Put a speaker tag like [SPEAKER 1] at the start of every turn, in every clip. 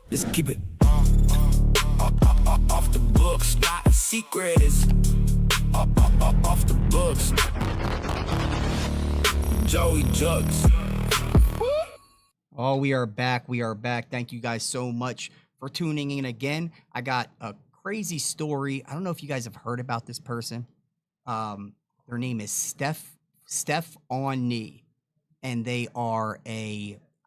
[SPEAKER 1] Just keep it off the books. Not a secret. It's off the books. Joey Jugs.
[SPEAKER 2] Oh, we are back. We are back. Thank you guys so much for tuning in again. I got a crazy story. I don't know if you guys have heard about this person. Their name is Stefonkneww, and they are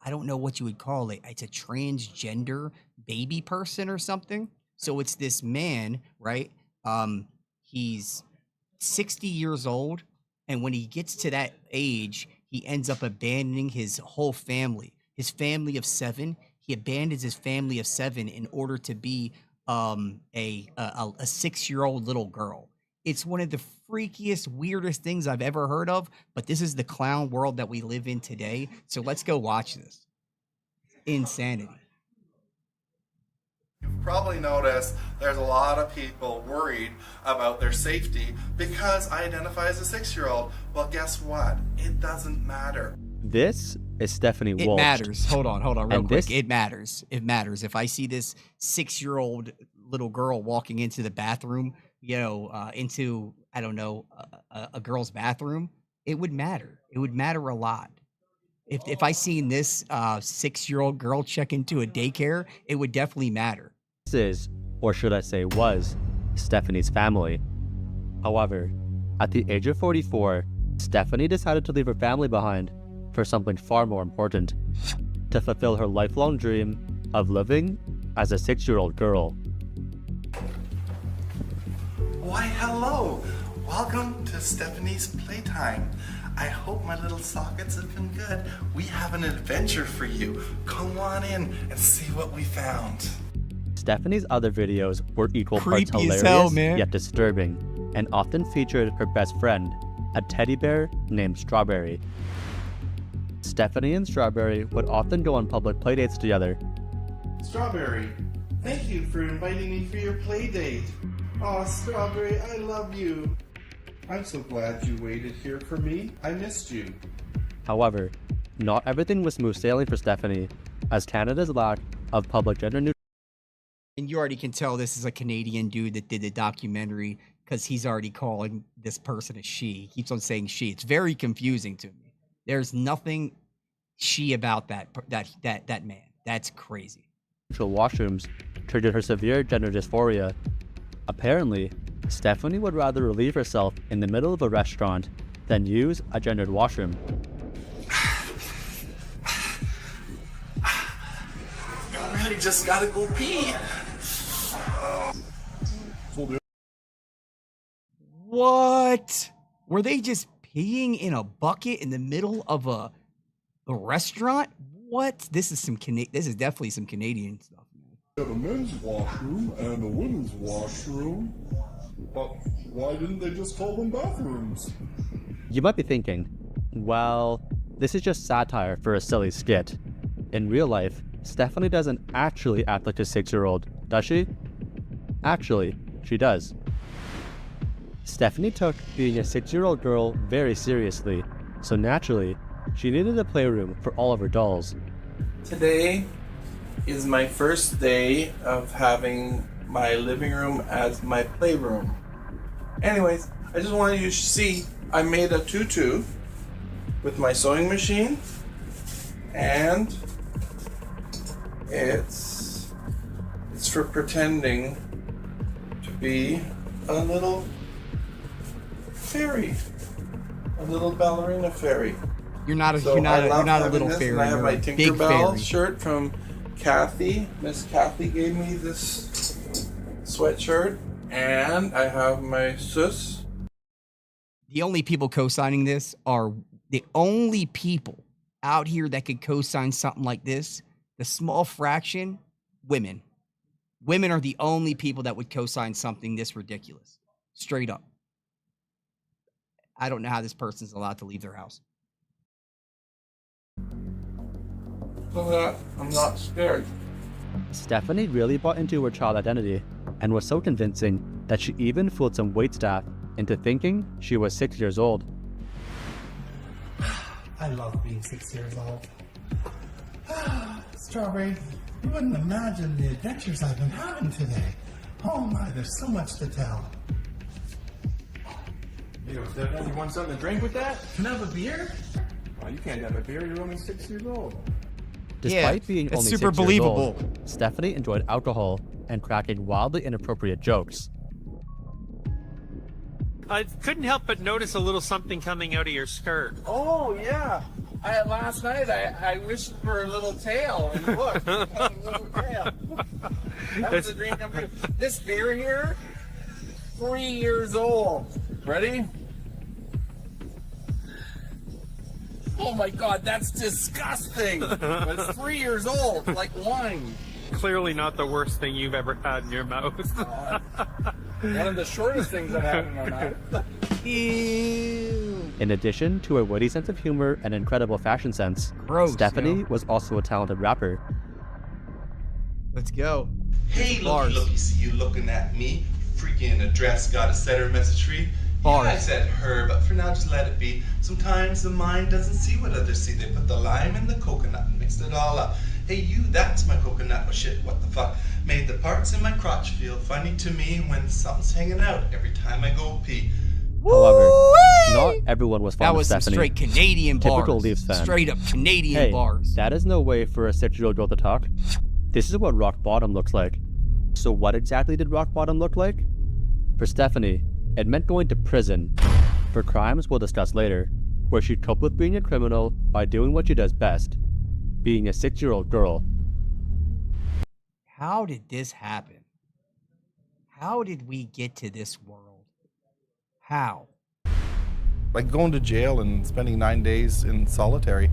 [SPEAKER 2] I don't know what you would call it. It's a transgender baby person or something. So it's this man, right? He's 60 years old, and when he gets to that age, he ends up abandoning his whole family. His family of 7. He abandons his family of 7 in order to be a 6-year-old little girl. It's one of the freakiest, weirdest things I've ever heard of, but this is the clown world that we live in today. So let's go watch this. Insanity.
[SPEAKER 3] You've probably noticed there's a lot of people worried about their safety because I identify as a 6-year-old. Well, guess what? It doesn't matter.
[SPEAKER 4] This is Stefonkneww Wolsct.
[SPEAKER 2] It matters. Hold on, real quick.
[SPEAKER 4] This...
[SPEAKER 2] It matters. It matters. If I see this 6-year-old little girl walking into the bathroom, into, I don't know, a girl's bathroom, it would matter. It would matter a lot. If I seen this 6-year-old girl check into a daycare, it would definitely matter.
[SPEAKER 4] This is, or should I say was, Stefonkneww's family. However, at the age of 44, Stefonkneww decided to leave her family behind for something far more important, to fulfill her lifelong dream of living as a 6-year-old girl.
[SPEAKER 3] Why, hello! Welcome to Stefonkneww's Playtime. I hope my little sockets have been good. We have an adventure for you. Come on in and see what we found.
[SPEAKER 4] Stefonkneww's other videos were equal
[SPEAKER 2] Creepy
[SPEAKER 4] parts
[SPEAKER 2] as
[SPEAKER 4] hilarious
[SPEAKER 2] hell, man.
[SPEAKER 4] yet disturbing, and often featured her best friend, a teddy bear named Strawberry. Stefonkneww and Strawberry would often go on public playdates together.
[SPEAKER 5] Strawberry, thank you for inviting me for your play date. Aw, Strawberry, I love you. I'm so glad you waited here for me. I missed you.
[SPEAKER 4] However, not everything was smooth sailing for Stefonkneww, as Canada's lack of public gender neutrality.
[SPEAKER 2] And you already can tell this is a Canadian dude that did the documentary because he's already calling this person a she. He keeps on saying she. It's very confusing to me. There's nothing she about that man. That's crazy.
[SPEAKER 4] Washrooms triggered her severe gender dysphoria. Apparently, Stefonkneww would rather relieve herself in the middle of a restaurant than use a gendered washroom.
[SPEAKER 3] I really just gotta go pee.
[SPEAKER 2] What? Were they just peeing in a bucket in the middle of a restaurant? What? This is definitely some Canadian stuff, man.
[SPEAKER 6] We have a men's washroom and a women's washroom, but why didn't they just call them bathrooms?
[SPEAKER 4] You might be thinking, well, this is just satire for a silly skit. In real life, Stefonkneww doesn't actually act like a 6-year-old, does she? Actually, she does. Stefonkneww took being a 6-year-old girl very seriously, so naturally, she needed a playroom for all of her dolls.
[SPEAKER 5] Today is my first day of having my living room as my playroom. Anyways, I just wanted you to see I made a tutu with my sewing machine, and it's for pretending to be a little fairy, a little ballerina fairy.
[SPEAKER 2] You're not a
[SPEAKER 5] So
[SPEAKER 2] you're not
[SPEAKER 5] I
[SPEAKER 2] a,
[SPEAKER 5] love
[SPEAKER 2] you're not a
[SPEAKER 5] having
[SPEAKER 2] little
[SPEAKER 5] this,
[SPEAKER 2] fairy.
[SPEAKER 5] and I have
[SPEAKER 2] You're
[SPEAKER 5] my
[SPEAKER 2] a big
[SPEAKER 5] Tinkerbell
[SPEAKER 2] fairy.
[SPEAKER 5] shirt from Kathy. Miss Kathy gave me this sweatshirt, and I have my sus.
[SPEAKER 2] The only people co-signing this are the only people out here that could co-sign something like this. The small fraction, women. Women are the only people that would co-sign something this ridiculous. Straight up. I don't know how this person's allowed to leave their house.
[SPEAKER 5] So that I'm not scared.
[SPEAKER 4] Stefonkneww really bought into her child identity and was so convincing that she even fooled some waitstaff into thinking she was 6 years old.
[SPEAKER 5] I love being 6 years old.
[SPEAKER 3] Strawberry, you wouldn't imagine the adventures I've been having today. Oh my, there's so much to tell.
[SPEAKER 7] Yo, Stefan, you want something to drink with that?
[SPEAKER 3] Can I have a beer?
[SPEAKER 7] Oh, you can't have a beer. You're only 6 years old.
[SPEAKER 4] Despite being
[SPEAKER 2] that's
[SPEAKER 4] only
[SPEAKER 2] super
[SPEAKER 4] 6 years old,
[SPEAKER 2] believable.
[SPEAKER 4] Stephanie enjoyed alcohol and cracking wildly inappropriate jokes.
[SPEAKER 8] I couldn't help but notice a little something coming out of your skirt.
[SPEAKER 5] Oh, yeah. Last night I wished for a little tail, and look, a little tail. That was a dream come true. This beer here, 3 years old. Ready? Oh my God, that's disgusting. But it's 3 years old, like wine.
[SPEAKER 8] Clearly not the worst thing you've ever had in your mouth.
[SPEAKER 5] One of the shortest things I've had in my mouth.
[SPEAKER 2] Ew.
[SPEAKER 4] In addition to a witty sense of humor and incredible fashion sense,
[SPEAKER 2] Gross,
[SPEAKER 4] Stephanie
[SPEAKER 2] yo.
[SPEAKER 4] was also a talented rapper.
[SPEAKER 2] Let's go.
[SPEAKER 3] Hey,
[SPEAKER 2] Bars.
[SPEAKER 3] looky, see you looking at me. Freaking address, gotta set her message free.
[SPEAKER 2] Bars.
[SPEAKER 3] Yeah, I said her, but for now just let it be. Sometimes the mind doesn't see what others see. They put the lime in the coconut and mixed it all up. Hey you, that's my coconut. Oh shit, what the fuck? Made the parts in my crotch feel funny to me when something's hanging out every time I go pee.
[SPEAKER 4] However,
[SPEAKER 2] Woo-wee!
[SPEAKER 4] not everyone was
[SPEAKER 2] That
[SPEAKER 4] fond of
[SPEAKER 2] was some
[SPEAKER 4] Stephanie.
[SPEAKER 2] straight Canadian bars.
[SPEAKER 4] Typical Leafs fan.
[SPEAKER 2] Straight up Canadian
[SPEAKER 4] Hey,
[SPEAKER 2] bars.
[SPEAKER 4] that is no way for a 6-year-old girl to talk. This is what rock bottom looks like. So what exactly did rock bottom look like? For Stephanie, it meant going to prison for crimes we'll discuss later, where she'd cope with being a criminal by doing what she does best, being a 6-year-old girl.
[SPEAKER 2] How did this happen? How did we get to this world? How?
[SPEAKER 3] Like going to jail and spending 9 days in solitary,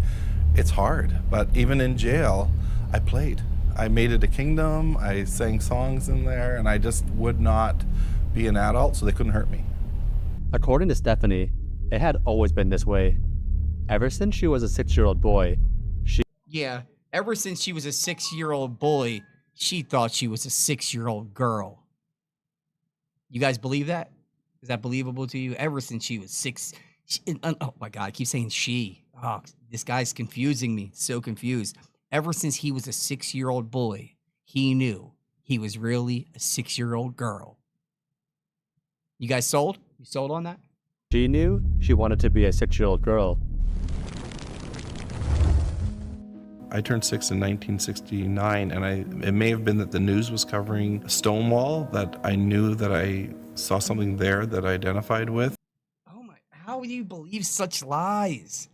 [SPEAKER 3] it's hard. But even in jail, I played. I made it a kingdom, I sang songs in there, and I just would not be an adult, so they couldn't hurt me.
[SPEAKER 4] According to Stephanie, it had always been this way. Ever since she was a 6-year-old boy,
[SPEAKER 2] Yeah, ever since she was a 6-year-old boy, she thought she was a 6-year-old girl. You guys believe that? Is that believable to you? Ever since she was 6... oh my God, I keep saying she. Oh, this guy's confusing me. So confused. Ever since he was a 6-year-old boy, he knew he was really a 6-year-old girl. You guys sold? You sold on that?
[SPEAKER 4] she knew she wanted to be a 6-year-old girl.
[SPEAKER 3] I turned 6 in 1969, and it may have been that the news was covering Stonewall, that I knew that I saw something there that I identified with.
[SPEAKER 2] Oh my, how do you believe such lies?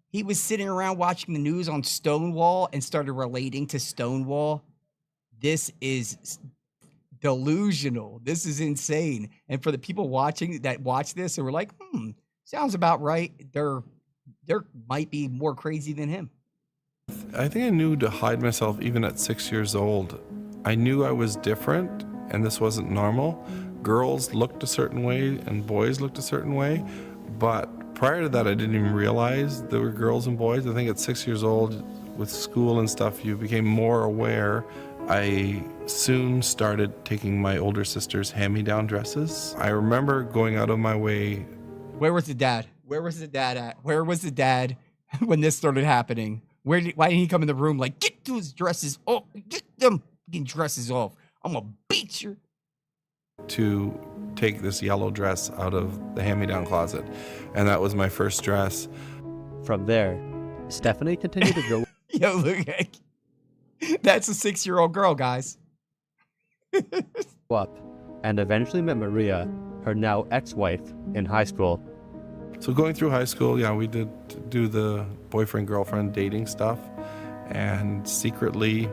[SPEAKER 2] He was sitting around watching the news on Stonewall and started relating to Stonewall. This is delusional. This is insane. And for the people watching that watch this and were like, sounds about right. There might be more crazy than him.
[SPEAKER 3] I think I knew to hide myself even at 6 years old. I knew I was different and this wasn't normal. Girls looked a certain way and boys looked a certain way, but prior to that I didn't even realize there were girls and boys. I think at 6 years old, with school and stuff, you became more aware. I soon started taking my older sister's hand-me-down dresses. I remember going out of my way.
[SPEAKER 2] Where was the dad? Where was the dad at? Where was the dad when this started happening? Why didn't he come in the room like, get those dresses off, get them fucking dresses off. I'm gonna beat you.
[SPEAKER 3] To take this yellow dress out of the hand-me-down closet. And that was my first dress.
[SPEAKER 4] From there, Stephanie continued to grow
[SPEAKER 2] Yo, look, that's a 6-year-old girl, guys.
[SPEAKER 4] up and eventually met Maria, her now ex-wife, in high school.
[SPEAKER 3] So going through high school, yeah, we did do the boyfriend-girlfriend dating stuff. And secretly,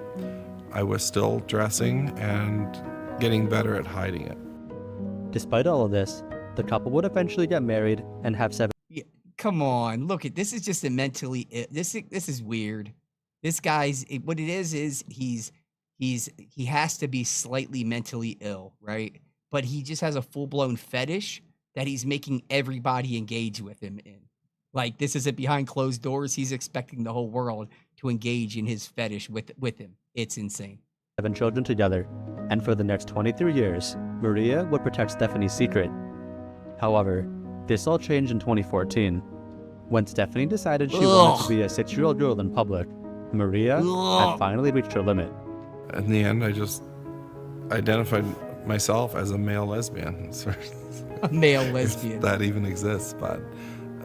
[SPEAKER 3] I was still dressing and getting better at hiding it.
[SPEAKER 4] Despite all of this, the couple would eventually get married and have 7
[SPEAKER 2] Yeah, come on, look at this. Is just a mentally this is weird. This guy's what it is he has to be slightly mentally ill, right? But he just has a full-blown fetish that he's making everybody engage with him in. Like, this isn't behind closed doors. He's expecting the whole world to engage in his fetish with him. It's insane.
[SPEAKER 4] children together, and for the next 23 years, Maria would protect Stephanie's secret. However, this all changed in 2014, when Stephanie decided she wanted to be a 6-year-old girl in public. Maria
[SPEAKER 2] Ugh.
[SPEAKER 4] had finally reached her limit.
[SPEAKER 3] In the end, I just identified myself as a male lesbian.
[SPEAKER 2] A male
[SPEAKER 3] If
[SPEAKER 2] lesbian.
[SPEAKER 3] that even exists, but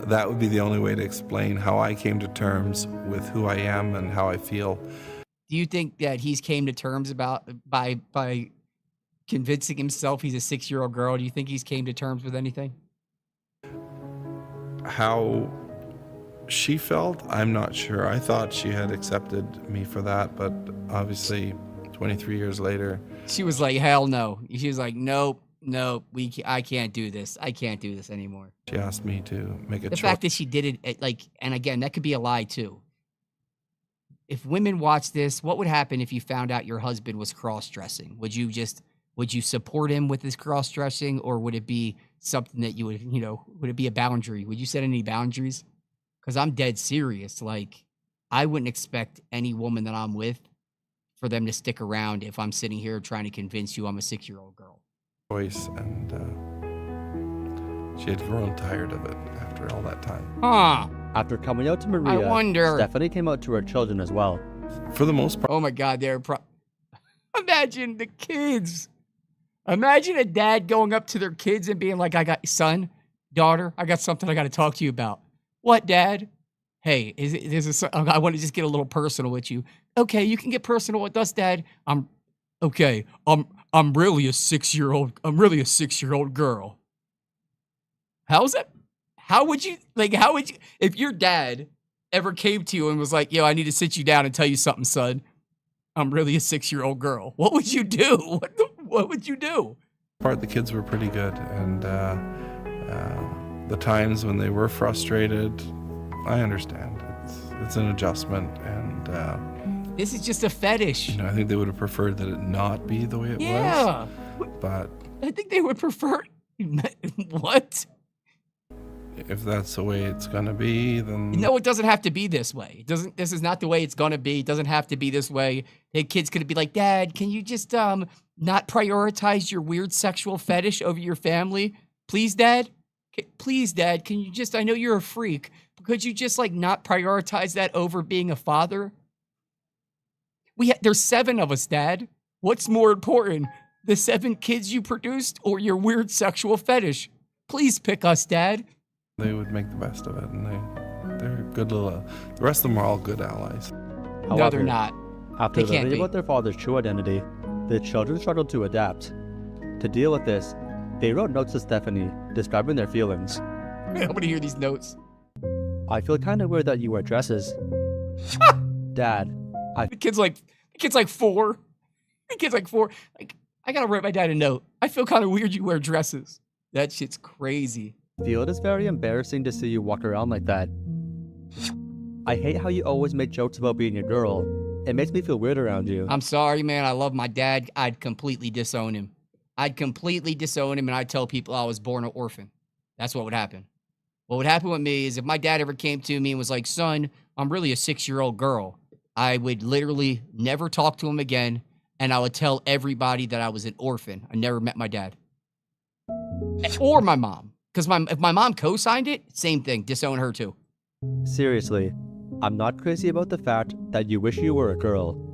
[SPEAKER 3] that would be the only way to explain how I came to terms with who I am and how I feel.
[SPEAKER 2] Do you think that he's came to terms by convincing himself he's a 6-year-old girl? Do you think he's came to terms with anything?
[SPEAKER 3] How she felt, I'm not sure. I thought she had accepted me for that, but obviously 23 years later,
[SPEAKER 2] She was like, hell no. She was like, nope, I can't do this. I can't do this anymore.
[SPEAKER 3] she asked me to make a
[SPEAKER 2] The
[SPEAKER 3] choice.
[SPEAKER 2] fact that she did it, like, and again, that could be a lie too. If women watch this, what would happen if you found out your husband was cross-dressing? Would you support him with his cross-dressing, or would it be something that you would, would it be a boundary? Would you set any boundaries? Because I'm dead serious. Like, I wouldn't expect any woman that I'm with for them to stick around if I'm sitting here trying to convince you I'm a 6-year-old girl.
[SPEAKER 3] And she had grown tired of it after all that time.
[SPEAKER 2] Huh.
[SPEAKER 4] After coming out to Maria,
[SPEAKER 2] wonder.
[SPEAKER 4] Stephanie came out to her children as well.
[SPEAKER 3] For the most part,
[SPEAKER 2] Oh my God, imagine the kids. Imagine a dad going up to their kids and being like, son, daughter, I got something I got to talk to you about. What, Dad? Hey, I want to just get a little personal with you. Okay, you can get personal with us, Dad. I'm really a 6-year-old girl. How's that? How would you, if your dad ever came to you and was like, yo, I need to sit you down and tell you something, son. I'm really a 6-year-old girl. What would you do? What would you do?
[SPEAKER 3] the kids were pretty good, and the times when they were frustrated, I understand. It's an adjustment, and
[SPEAKER 2] This is just a fetish.
[SPEAKER 3] I think they would have preferred that it not be the way it
[SPEAKER 2] Yeah.
[SPEAKER 3] was. But
[SPEAKER 2] I think they would prefer. What?
[SPEAKER 3] if that's the way it's gonna be, then
[SPEAKER 2] No, it doesn't have to be this way. This is not the way it's gonna be. It doesn't have to be this way. The kid's gonna be like, Dad, can you just not prioritize your weird sexual fetish over your family? Please, Dad? Please, Dad, can you just, I know you're a freak, but could you just not prioritize that over being a father? There's 7 of us, Dad. What's more important, the 7 kids you produced or your weird sexual fetish? Please pick us, Dad.
[SPEAKER 3] they would make the best of it, and they're good little. The rest of them are all good allies.
[SPEAKER 2] No, they're
[SPEAKER 4] However,
[SPEAKER 2] not.
[SPEAKER 4] After
[SPEAKER 2] They can't
[SPEAKER 4] learning
[SPEAKER 2] be.
[SPEAKER 4] about their father's true identity, the children struggled to adapt. To deal with this, they wrote notes to Stephanie describing their feelings.
[SPEAKER 2] I want to hear these notes.
[SPEAKER 4] I feel kind of weird that you wear dresses. Dad,
[SPEAKER 2] The kid's like 4. The kid's like 4. Like, I gotta write my dad a note. I feel kind of weird you wear dresses. That shit's crazy.
[SPEAKER 4] feel it is very embarrassing to see you walk around like that. I hate how you always make jokes about being a girl. It makes me feel weird around you.
[SPEAKER 2] I'm sorry, man. I love my dad. I'd completely disown him. And I'd tell people I was born an orphan. That's what would happen. What would happen with me is if my dad ever came to me and was like, son, I'm really a 6-year-old girl, I would literally never talk to him again, and I would tell everybody that I was an orphan. I never met my dad. Or my mom. Because if my mom co-signed it, same thing. Disown her too.
[SPEAKER 4] Seriously, I'm not crazy about the fact that you wish you were a girl.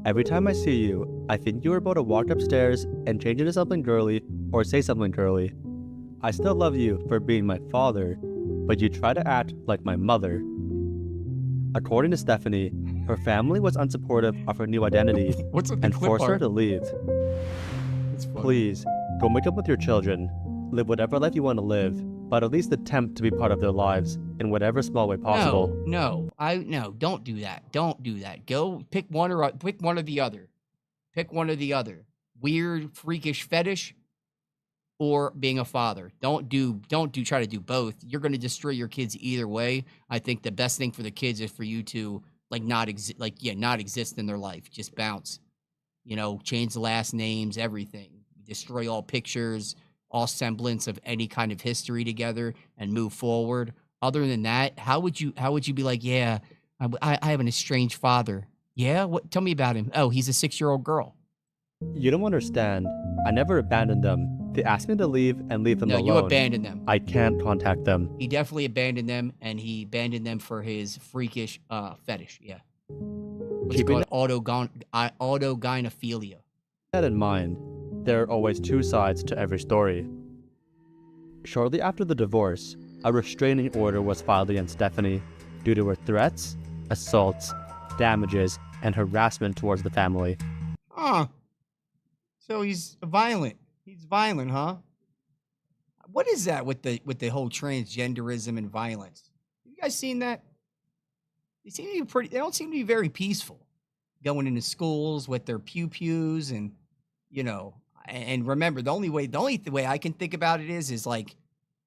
[SPEAKER 4] Every time I see you, I think you are about to walk upstairs and change into something girly or say something girly. I still love you for being my father, but you try to act like my mother. According to Stephanie, her family was unsupportive of her new identity
[SPEAKER 2] What's with the
[SPEAKER 4] and
[SPEAKER 2] clip
[SPEAKER 4] forced her
[SPEAKER 2] art?
[SPEAKER 4] to leave.
[SPEAKER 2] It's funny.
[SPEAKER 4] Please, go make up with your children. Live whatever life you want to live, but at least attempt to be part of their lives in whatever small way possible.
[SPEAKER 2] No, don't do that. Don't do that. Go pick one or the other. Pick one or the other. Weird, freakish fetish or being a father. Don't try to do both. You're going to destroy your kids either way. I think the best thing for the kids is for you to not exist in their life. Just bounce. Change the last names, everything. Destroy all pictures, all semblance of any kind of history together, and move forward. Other than that, how would you be like, yeah, I have an estranged father. Yeah? What? Tell me about him. Oh, he's a 6-year-old girl.
[SPEAKER 4] You don't understand. I never abandoned them. They asked me to leave and leave them
[SPEAKER 2] No,
[SPEAKER 4] alone.
[SPEAKER 2] you abandoned them.
[SPEAKER 4] I can't contact them.
[SPEAKER 2] He definitely abandoned them, and he abandoned them for his freakish fetish. Yeah. What's
[SPEAKER 4] Keeping
[SPEAKER 2] called autogynephilia.
[SPEAKER 4] that in mind, there are always two sides to every story. Shortly after the divorce, a restraining order was filed against Stephanie due to her threats, assaults, damages, and harassment towards the family.
[SPEAKER 2] Huh. So he's violent. He's violent, huh? What is that with the whole transgenderism and violence? Have you guys seen that? They don't seem to be very peaceful. Going into schools with their pew-pews and, you know, and remember, the only way I can think about it is like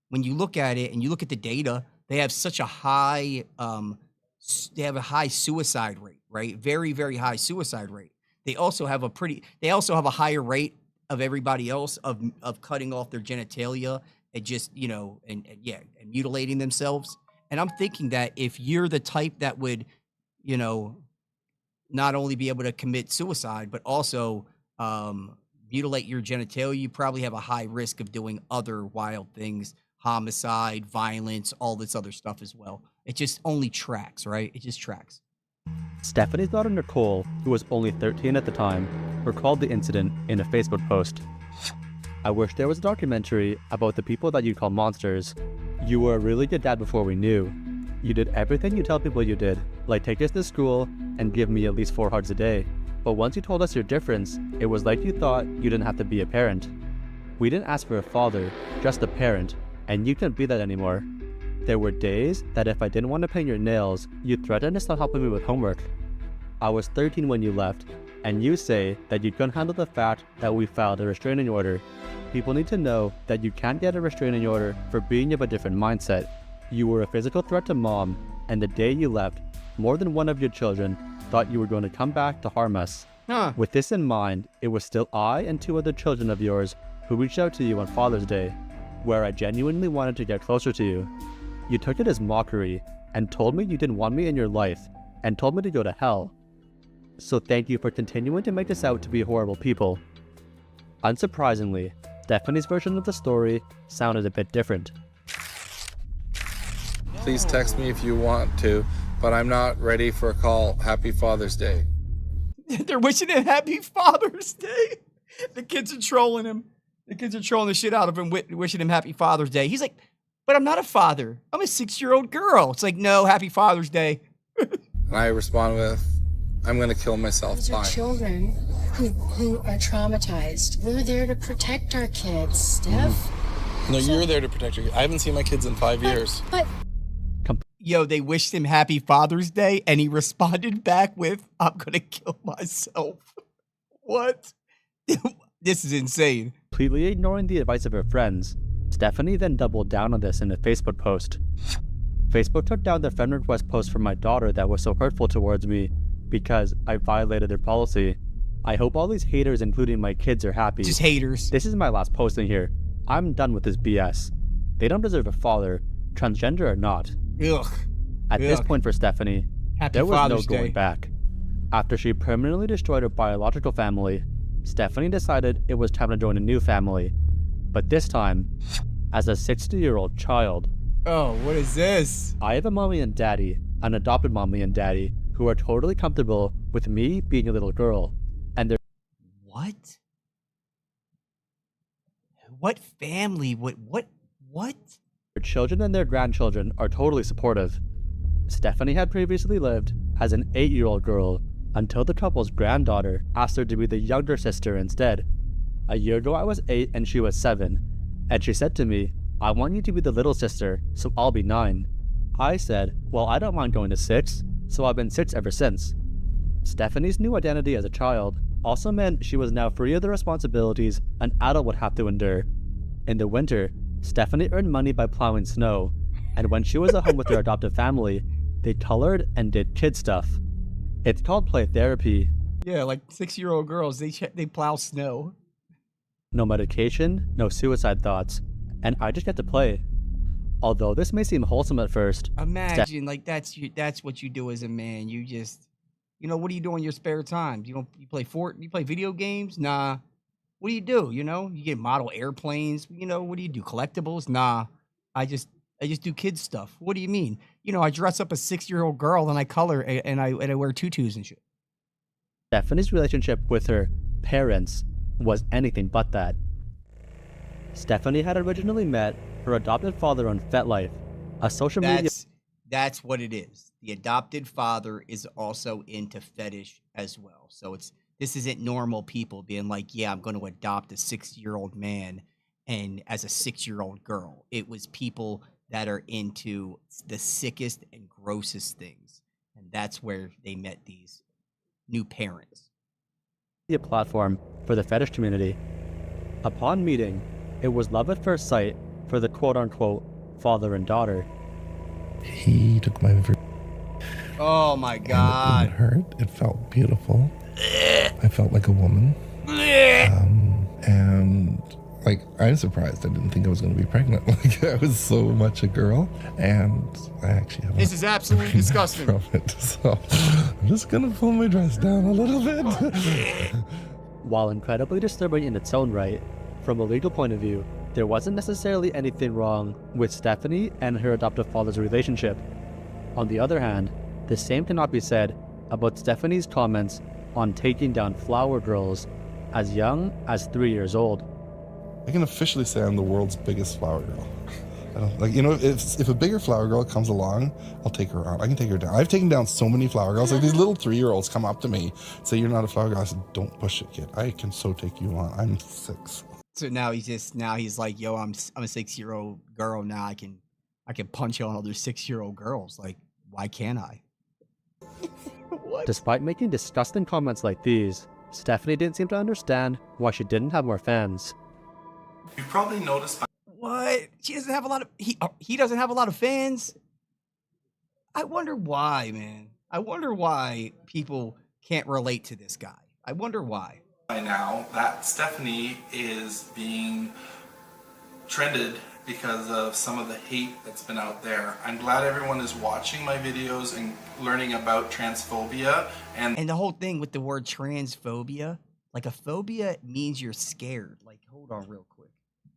[SPEAKER 2] when you look at it and you look at the data, they have such a high high suicide rate, right? Very, very high suicide rate. They also have a higher rate of everybody else of cutting off their genitalia and just, you know, and mutilating themselves. And I'm thinking that if you're the type that would, you know, not only be able to commit suicide, but also mutilate your genitalia, you probably have a high risk of doing other wild things, homicide, violence, all this other stuff as well. It just only tracks, right? It just tracks.
[SPEAKER 4] Stephanie's daughter Nicole, who was only 13 at the time, recalled the incident in a Facebook post. "I wish there was a documentary about the people that you call monsters. You were a really good dad before we knew. You did everything you tell people you did, like take us to school and give me at least 4 hugs a day. But once you told us your difference, it was like you thought you didn't have to be a parent. We didn't ask for a father, just a parent, and you couldn't be that anymore. There were days that if I didn't want to paint your nails, you threatened to stop helping me with homework. I was 13 when you left, and you say that you couldn't handle the fact that we filed a restraining order. People need to know that you can't get a restraining order for being of a different mindset. You were a physical threat to mom, and the day you left, more than one of your children thought you were going to come back to harm us. With this in mind, it was still I and 2 other children of yours who reached out to you on Father's Day, where I genuinely wanted to get closer to you. You took it as mockery and told me you didn't want me in your life and told me to go to hell. So thank you for continuing to make us out to be horrible people." Unsurprisingly, Stephanie's version of the story sounded a bit different.
[SPEAKER 5] Please text me if you want to, but I'm not ready for a call. Happy Father's Day.
[SPEAKER 2] They're wishing him Happy Father's Day. The kids are trolling him. The kids are trolling the shit out of him, wishing him Happy Father's Day. He's like, "But I'm not a father. I'm a 6-year-old girl." It's like, "No, Happy Father's Day."
[SPEAKER 5] And I respond with, "I'm going to kill myself."
[SPEAKER 9] These are children who are traumatized. We're there to protect our kids, Steph.
[SPEAKER 5] No, you're there to protect your kids. I haven't seen my kids in 5 years.
[SPEAKER 9] But
[SPEAKER 2] Yo, they wished him Happy Father's Day, and he responded back with, "I'm gonna kill myself." What? This is insane.
[SPEAKER 4] Completely ignoring the advice of her friends, Stephanie then doubled down on this in a Facebook post. Facebook took down the friend request post from my daughter that was so hurtful towards me because I violated their policy. I hope all these haters, including my kids, are happy.
[SPEAKER 2] Just haters.
[SPEAKER 4] This is my last posting here. I'm done with this BS. They don't deserve a father, transgender or not.
[SPEAKER 2] Ugh.
[SPEAKER 4] At this point for Stephanie,
[SPEAKER 2] Happy
[SPEAKER 4] there was
[SPEAKER 2] Father's
[SPEAKER 4] no going
[SPEAKER 2] Day.
[SPEAKER 4] back. After she permanently destroyed her biological family, Stephanie decided it was time to join a new family. But this time, as a 60-year-old child.
[SPEAKER 2] Oh, what is this?
[SPEAKER 4] I have a mommy and daddy, an adopted mommy and daddy, who are totally comfortable with me being a little girl. And they're
[SPEAKER 2] What? What family? What?
[SPEAKER 4] their children and their grandchildren are totally supportive. Stephanie had previously lived as an 8-year-old girl until the couple's granddaughter asked her to be the younger sister instead. A year ago I was 8 and she was 7, and she said to me, "I want you to be the little sister, so I'll be 9. I said, "Well, I don't mind going to 6, so I've been 6 ever since." Stephanie's new identity as a child also meant she was now free of the responsibilities an adult would have to endure. In the winter, Stephanie earned money by plowing snow, and when she was at home with her adoptive family, they colored and did kid stuff. It's called play therapy.
[SPEAKER 2] Yeah, like 6-year-old girls, they plow snow.
[SPEAKER 4] No medication, no suicide thoughts, and I just get to play. Although this may seem wholesome at first,
[SPEAKER 2] Imagine, like that's what you do as a man. You just, what do you do in your spare time? You play video games? Nah. What do? You get model airplanes. What do you do? Collectibles? Nah. I just do kid stuff. What do you mean? I dress up a 6-year-old girl and I color and I wear tutus and shit.
[SPEAKER 4] Stephanie's relationship with her parents was anything but that. Stephanie had originally met her adopted father on FetLife, a social media...
[SPEAKER 2] That's what it is. The adopted father is also into fetish as well. So this isn't normal people being like, yeah, I'm going to adopt a 60-year-old man and as a 6-year-old girl. It was people that are into the sickest and grossest things. And that's where they met these new parents.
[SPEAKER 4] ...a platform for the fetish community. Upon meeting, it was love at first sight for the quote-unquote father and daughter.
[SPEAKER 3] He took my
[SPEAKER 2] Oh my God.
[SPEAKER 3] And it didn't hurt. It felt beautiful. I felt like a woman. And like, I'm surprised. I didn't think I was going to be pregnant. Like, I was so much a girl. And I actually have
[SPEAKER 2] This is absolutely disgusting.
[SPEAKER 3] from it. So I'm just going to pull my dress down a little bit.
[SPEAKER 4] While incredibly disturbing in its own right, from a legal point of view, there wasn't necessarily anything wrong with Stephanie and her adoptive father's relationship. On the other hand, the same cannot be said about Stephanie's comments on taking down flower girls as young as 3 years old.
[SPEAKER 3] I can officially say I'm the world's biggest flower girl. Like, you know, if a bigger flower girl comes along, I'll take her on. I can take her down. I've taken down so many flower girls. Like, these little 3-year-olds come up to me, say, you're not a flower girl. I said, don't push it, kid. I can so take you on. I'm 6.
[SPEAKER 2] So now he's like, yo, I'm a 6-year-old girl now. I can punch on other 6-year-old girls. Like, why can't I? What?
[SPEAKER 4] Despite making disgusting comments like these, Stephanie didn't seem to understand why she didn't have more fans.
[SPEAKER 3] You probably noticed.
[SPEAKER 2] What? She doesn't have a lot of he doesn't have a lot of fans. I wonder why, man. I wonder why people can't relate to this guy. I wonder why.
[SPEAKER 3] By now that Stephanie is being trended because of some of the hate that's been out there. I'm glad everyone is watching my videos and learning about transphobia and
[SPEAKER 2] the whole thing with the word transphobia. Like, a phobia means you're scared. Like, hold on real quick.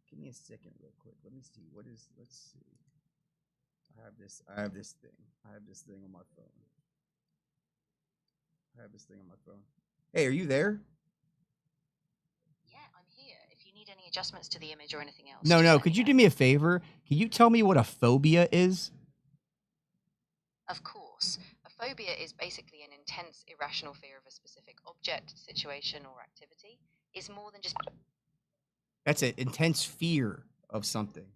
[SPEAKER 2] Give me a second real quick. Let me see. Let's see. I have this thing. I have this thing on my phone. Hey, are you there?
[SPEAKER 10] Any adjustments to the image or anything else?
[SPEAKER 2] No. Could you do me a favor? Can you tell me what a phobia is?
[SPEAKER 10] Of course. A phobia is basically an intense, irrational fear of a specific object, situation, or activity. It's more than just...
[SPEAKER 2] That's an intense fear of something.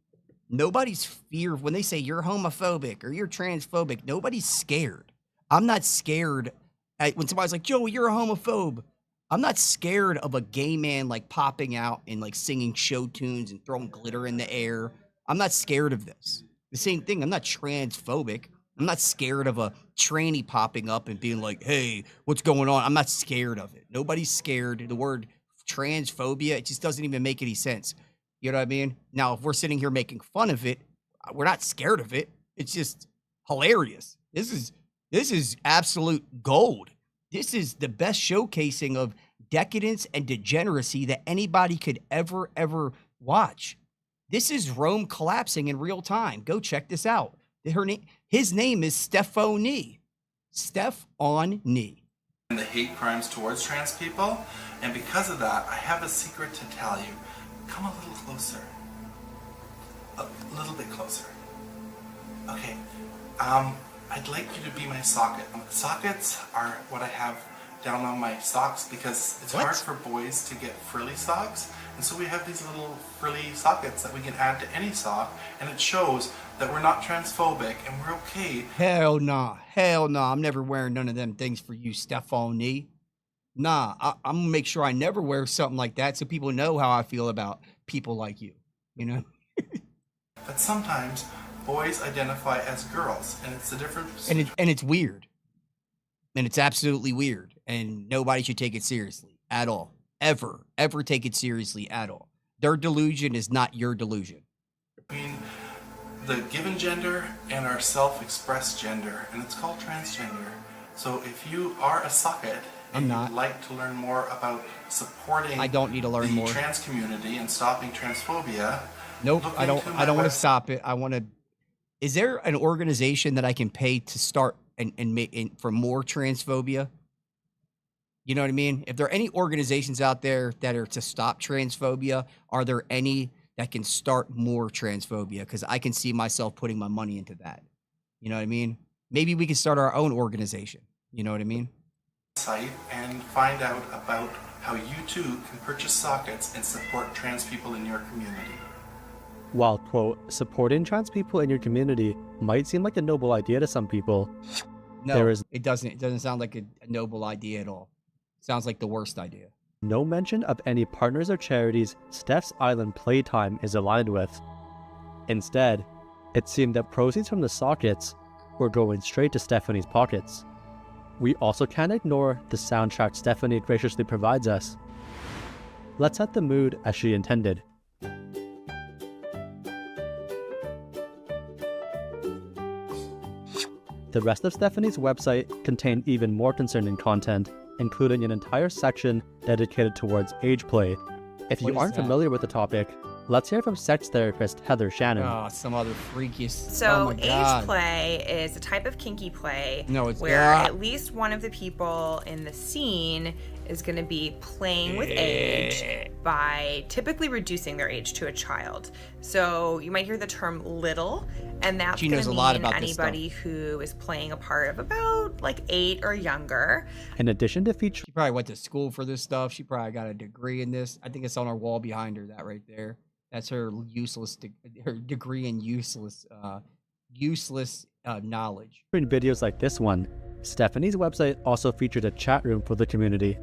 [SPEAKER 2] Nobody's fear when they say you're homophobic or you're transphobic. Nobody's scared. I'm not scared when somebody's like, Joe, you're a homophobe. I'm not scared of a gay man like popping out and like singing show tunes and throwing glitter in the air. I'm not scared of this. The same thing. I'm not transphobic. I'm not scared of a tranny popping up and being like, hey, what's going on? I'm not scared of it. Nobody's scared. The word transphobia, it just doesn't even make any sense. You know what I mean? Now, if we're sitting here making fun of it, we're not scared of it. It's just hilarious. This is absolute gold. This is the best showcasing of decadence and degeneracy that anybody could ever watch. This is Rome collapsing in real time. Go check this out. His name is Stefonkneww. Stefonkneww.
[SPEAKER 3] And the hate crimes towards trans people. And because of that, I have a secret to tell you. Come a little closer. A little bit closer. Okay. I'd like you to be my socket. Sockets are what I have down on my socks because it's hard for boys to get frilly socks. And so we have these little frilly sockets that we can add to any sock, and it shows that we're not transphobic and we're okay.
[SPEAKER 2] Hell nah. Hell nah. I'm never wearing none of them things for you, Stefonkneww. Nah, I'm gonna make sure I never wear something like that so people know how I feel about people like you. You know?
[SPEAKER 3] But sometimes boys identify as girls, and it's the difference.
[SPEAKER 2] And it's weird. And it's absolutely weird. And nobody should take it seriously at all. Ever take it seriously at all. Their delusion is not your delusion.
[SPEAKER 3] Between the given gender and our self-expressed gender, and it's called transgender. So if you are a socket and you'd like to learn more about supporting
[SPEAKER 2] I don't need to learn more.
[SPEAKER 3] Trans community and stopping transphobia.
[SPEAKER 2] Nope, I don't want to stop it. I want to. Is there an organization that I can pay to start and for more transphobia? You know what I mean? If there are any organizations out there that are to stop transphobia, are there any that can start more transphobia? Because I can see myself putting my money into that. You know what I mean? Maybe we can start our own organization. You know what I mean?
[SPEAKER 3] Site and find out about how you too can purchase sockets and support trans people in your community.
[SPEAKER 4] While, quote, supporting trans people in your community might seem like a noble idea to some people,
[SPEAKER 2] No, it doesn't. It doesn't sound like a noble idea at all. Sounds like the worst idea.
[SPEAKER 4] no mention of any partners or charities Steph's Island Playtime is aligned with. Instead, it seemed that proceeds from the sockets were going straight to Stephanie's pockets. We also can't ignore the soundtrack Stephanie graciously provides us. Let's set the mood as she intended. The rest of Stephanie's website contained even more concerning content, including an entire section dedicated towards age play. If you aren't familiar with the topic, let's hear from sex therapist Heather Shannon.
[SPEAKER 2] Oh, some other freakiest.
[SPEAKER 11] So,
[SPEAKER 2] oh my God.
[SPEAKER 11] age play is a type of kinky play
[SPEAKER 2] No, it's
[SPEAKER 11] where at least one of the people in the scene is going to be playing with age by typically reducing their age to a child. So you might hear the term little, and that's
[SPEAKER 2] She
[SPEAKER 11] going
[SPEAKER 2] knows
[SPEAKER 11] to
[SPEAKER 2] a lot
[SPEAKER 11] mean
[SPEAKER 2] about this
[SPEAKER 11] anybody who is playing a part of about like 8 or younger.
[SPEAKER 4] In addition to featuring...
[SPEAKER 2] She probably went to school for this stuff. She probably got a degree in this. I think it's on our wall behind her, that right there. That's her her degree in useless knowledge.
[SPEAKER 4] In videos like this one, Stephanie's website also featured a chat room for the community.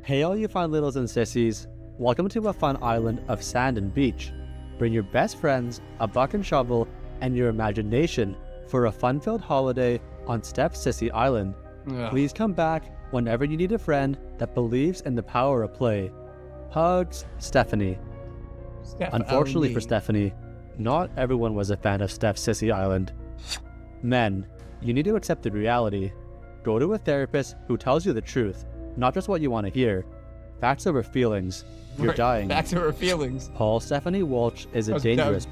[SPEAKER 4] Hey all you fine littles and sissies, welcome to a fun island of sand and beach. Bring your best friends, a buck and shovel, and your imagination for a fun-filled holiday on Steph Sissy Island.
[SPEAKER 2] Ugh.
[SPEAKER 4] Please come back whenever you need a friend that believes in the power of play. Hugs, Stephanie. Unfortunately for Stephanie, not everyone was a fan of Steph Sissy Island. Men, you need to accept the reality. Go to a therapist who tells you the truth, not just what you want to hear. Facts over feelings. You're dying.
[SPEAKER 2] Facts over feelings.
[SPEAKER 4] Stefonkneww Wolsct is a dangerous...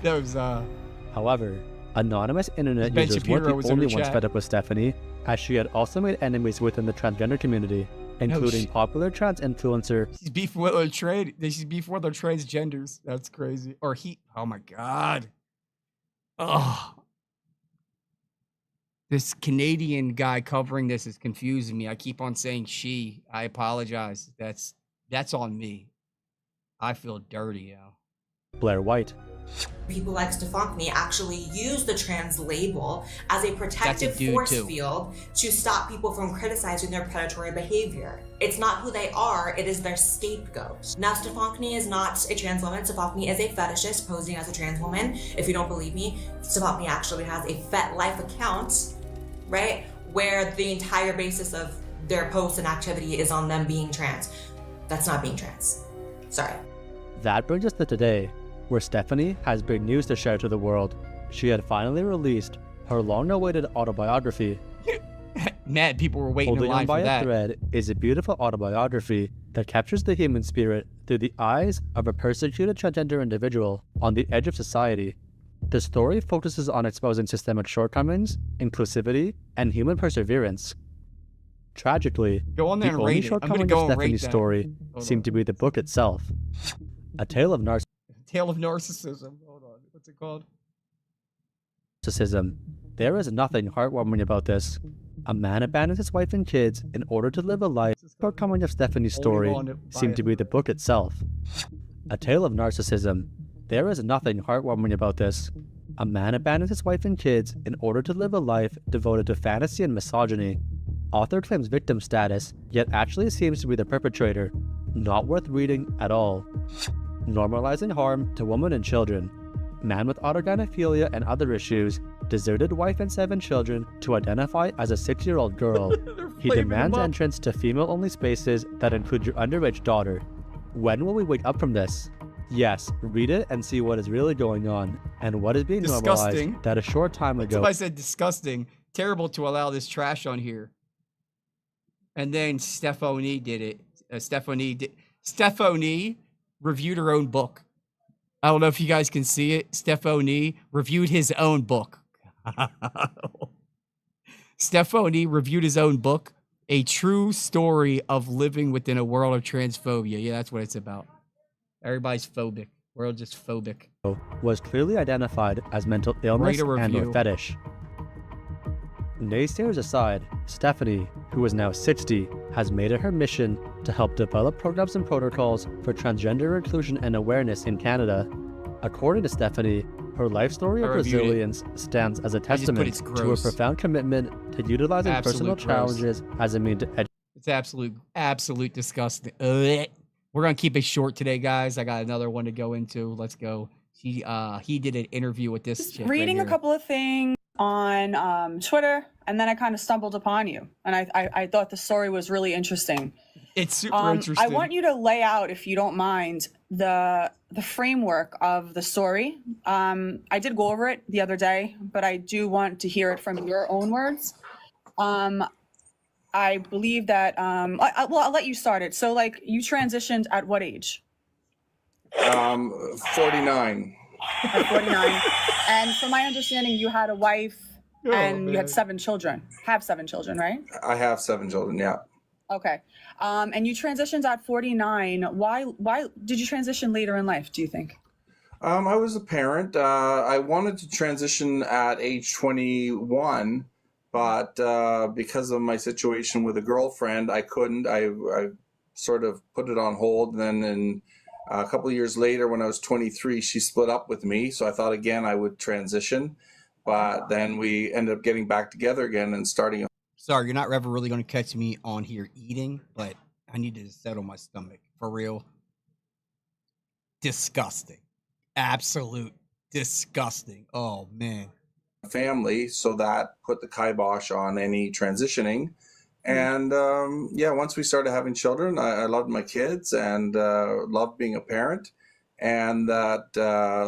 [SPEAKER 4] However, anonymous internet
[SPEAKER 2] Ben
[SPEAKER 4] users
[SPEAKER 2] Shapiro
[SPEAKER 4] weren't
[SPEAKER 2] was
[SPEAKER 4] the
[SPEAKER 2] in
[SPEAKER 4] only
[SPEAKER 2] the
[SPEAKER 4] ones
[SPEAKER 2] chat.
[SPEAKER 4] fed up with Stephanie, as she had also made enemies within the transgender community, including
[SPEAKER 2] shit.
[SPEAKER 4] popular trans influencer...
[SPEAKER 2] She's beefing with other she's beefing with other transgenders. That's crazy. Or he. Oh my God. Oh. This Canadian guy covering this is confusing me. I keep on saying she. I apologize. That's on me. I feel dirty, yo.
[SPEAKER 4] Blair White.
[SPEAKER 12] People like Stefonkneww actually use the trans label as a protective
[SPEAKER 2] dude
[SPEAKER 12] force
[SPEAKER 2] too.
[SPEAKER 12] field to stop people from criticizing their predatory behavior. It's not who they are, it is their scapegoat. Now, Stefonkneww is not a trans woman. Stefonkneww is a fetishist posing as a trans woman. If you don't believe me, Stefonkneww actually has a FetLife account, right? Where the entire basis of their posts and activity is on them being trans. That's not being trans. Sorry.
[SPEAKER 4] That brings us to today, where Stephanie has big news to share to the world. She had finally released her long-awaited autobiography.
[SPEAKER 2] Mad people were waiting in
[SPEAKER 4] Holding on
[SPEAKER 2] line
[SPEAKER 4] by
[SPEAKER 2] for
[SPEAKER 4] a
[SPEAKER 2] that.
[SPEAKER 4] thread is a beautiful autobiography that captures the human spirit through the eyes of a persecuted transgender individual on the edge of society. The story focuses on exposing systemic shortcomings, inclusivity, and human perseverance. Tragically,
[SPEAKER 2] Go on there
[SPEAKER 4] the
[SPEAKER 2] and
[SPEAKER 4] only
[SPEAKER 2] rate it. I'm gonna
[SPEAKER 4] shortcoming
[SPEAKER 2] go
[SPEAKER 4] of
[SPEAKER 2] and rate
[SPEAKER 4] Stephanie's
[SPEAKER 2] that.
[SPEAKER 4] story
[SPEAKER 2] Hold
[SPEAKER 4] seemed
[SPEAKER 2] on.
[SPEAKER 4] to be the book itself. A tale of
[SPEAKER 2] Tale of narcissism. Hold on. What's it called?
[SPEAKER 4] narcissism. There is nothing heartwarming about this. A man abandons his wife and kids in order to live a life. The shortcoming of Stephanie's story seemed to be the book itself. A tale of narcissism. There is nothing heartwarming about this. A man abandons his wife and kids in order to live a life devoted to fantasy and misogyny. Author claims victim status, yet actually seems to be the perpetrator. Not worth reading at all. Normalizing harm to women and children. Man with autogynephilia and other issues deserted wife and 7 children to identify as a 6-year-old girl. He
[SPEAKER 2] flaming
[SPEAKER 4] demands
[SPEAKER 2] him up.
[SPEAKER 4] entrance to female-only spaces that include your underage daughter. When will we wake up from this? Yes, read it and see what is really going on, and what is being
[SPEAKER 2] Disgusting.
[SPEAKER 4] normalized that a short time ago...
[SPEAKER 2] Somebody said disgusting. Terrible to allow this trash on here. And then Stefonkneww did it. Stefonkneww reviewed her own book. I don't know if you guys can see it. Stefonkneww reviewed his own book. Stefonkneww reviewed his own book A true story of living within a world of transphobia. Yeah, that's what it's about. Everybody's phobic. We're all just phobic.
[SPEAKER 4] Was clearly identified as mental illness
[SPEAKER 2] Write a
[SPEAKER 4] and or
[SPEAKER 2] review.
[SPEAKER 4] fetish. Naysayers aside, Stephanie, who is now 60, has made it her mission to help develop programs and protocols for transgender inclusion and awareness in Canada. According to Stephanie, her life story of
[SPEAKER 2] I reviewed it.
[SPEAKER 4] resilience stands as a
[SPEAKER 2] just put
[SPEAKER 4] testament
[SPEAKER 2] it's
[SPEAKER 4] to her
[SPEAKER 2] gross.
[SPEAKER 4] profound commitment to utilizing personal
[SPEAKER 2] Absolute gross.
[SPEAKER 4] challenges as a means to educate.
[SPEAKER 2] It's absolute disgusting. Ugh. We're gonna keep it short today, guys. I got another one to go into. Let's go. He did an interview with this chick
[SPEAKER 13] Reading
[SPEAKER 2] right
[SPEAKER 13] a
[SPEAKER 2] here.
[SPEAKER 13] couple of things on Twitter, and then I kind of stumbled upon you, and I thought the story was really interesting.
[SPEAKER 2] It's super interesting.
[SPEAKER 13] I want you to lay out, if you don't mind, the framework of the story. I did go over it the other day, but I do want to hear it from your own words. I believe that I'll let you start it. So, like, you transitioned at what age?
[SPEAKER 5] 49.
[SPEAKER 13] At 49. And from my understanding, you had a wife and you had
[SPEAKER 5] man.
[SPEAKER 13] 7 children. Have 7 children, right?
[SPEAKER 5] I have 7 children, yeah.
[SPEAKER 13] Okay. And you transitioned at 49. Why did you transition later in life, do you think?
[SPEAKER 5] I was a parent. I wanted to transition at age 21, but because of my situation with a girlfriend, I couldn't. I sort of put it on hold. And then a couple of years later, when I was 23, she split up with me. So I thought again I would transition, but then we ended up getting back together again and starting.
[SPEAKER 2] Sorry, you're not ever really going to catch me on here eating, but I need to settle my stomach. For real. Disgusting. Absolute disgusting. Oh, man.
[SPEAKER 5] Family, so that put the kibosh on any transitioning. And yeah, once we started having children, I loved my kids and loved being a parent, and that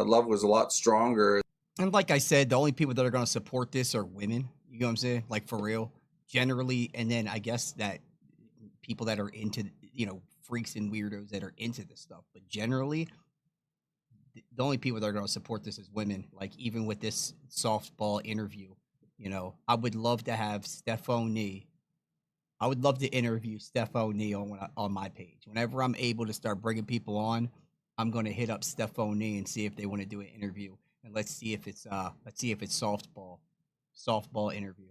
[SPEAKER 5] love was a lot stronger.
[SPEAKER 2] And like I said, the only people that are going to support this are women. You know what I'm saying? Like, for real. Generally, and then I guess that people that are into, freaks and weirdos that are into this stuff. But generally, the only people that are going to support this is women. Like, even with this softball interview, I would love to have Stefonkneww. I would love to interview Stefonkneww on my page. Whenever I'm able to start bringing people on, I'm going to hit up Stefonkneww and see if they want to do an interview. And let's see if it's softball interview.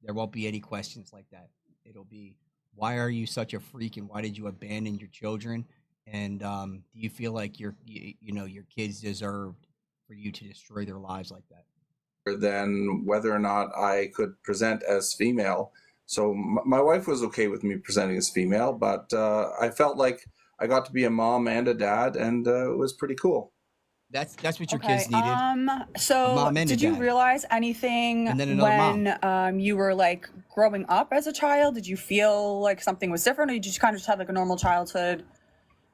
[SPEAKER 2] There won't be any questions like that. It'll be, why are you such a freak and why did you abandon your children? And do you feel like your kids deserved for you to destroy their lives like that?
[SPEAKER 5] Than whether or not I could present as female. So my wife was okay with me presenting as female, but I felt like I got to be a mom and a dad, and it was pretty cool.
[SPEAKER 2] That's what your kids needed.
[SPEAKER 13] So
[SPEAKER 2] mom and a
[SPEAKER 13] did you
[SPEAKER 2] dad.
[SPEAKER 13] realize anything
[SPEAKER 2] And then another
[SPEAKER 13] when you were like growing up as a child? Did you feel like something was different, or did you kind of just have like a normal childhood?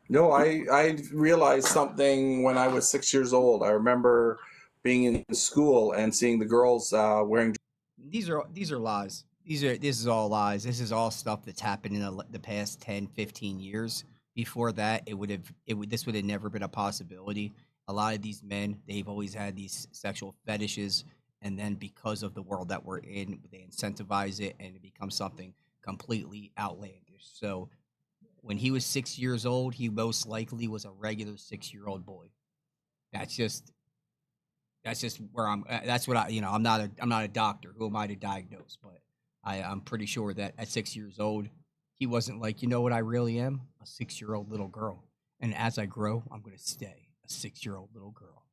[SPEAKER 5] No, I realized something when I was 6 years old. I remember being in school and seeing the girls wearing.
[SPEAKER 2] These are lies. This is all lies. This is all stuff that's happened in the past 10, 15 years. Before that, this would have never been a possibility. A lot of these men, they've always had these sexual fetishes, and then because of the world that we're in, they incentivize it, and it becomes something completely outlandish. So when he was 6 years old, he most likely was a regular 6-year-old boy. That's just where I'm. That's what I'm not a doctor. Who am I to diagnose? But I'm pretty sure that at 6 years old, he wasn't like, you know what I really am? A 6-year-old little girl. And as I grow, I'm going to stay a 6-year-old little girl.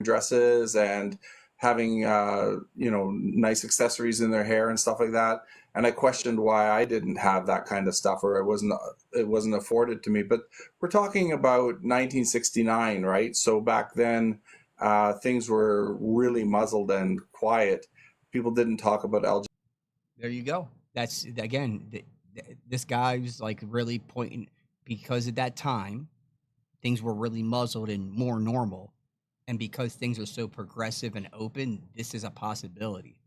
[SPEAKER 5] Dresses and having nice accessories in their hair and stuff like that. And I questioned why I didn't have that kind of stuff, or it wasn't afforded to me. But we're talking about 1969, right? So back then, things were really muzzled and quiet. People didn't talk about LGBT.
[SPEAKER 2] There you go. That's, again, this guy was like really pointing, because at that time, things were really muzzled and more normal. And because things are so progressive and open, this is a possibility.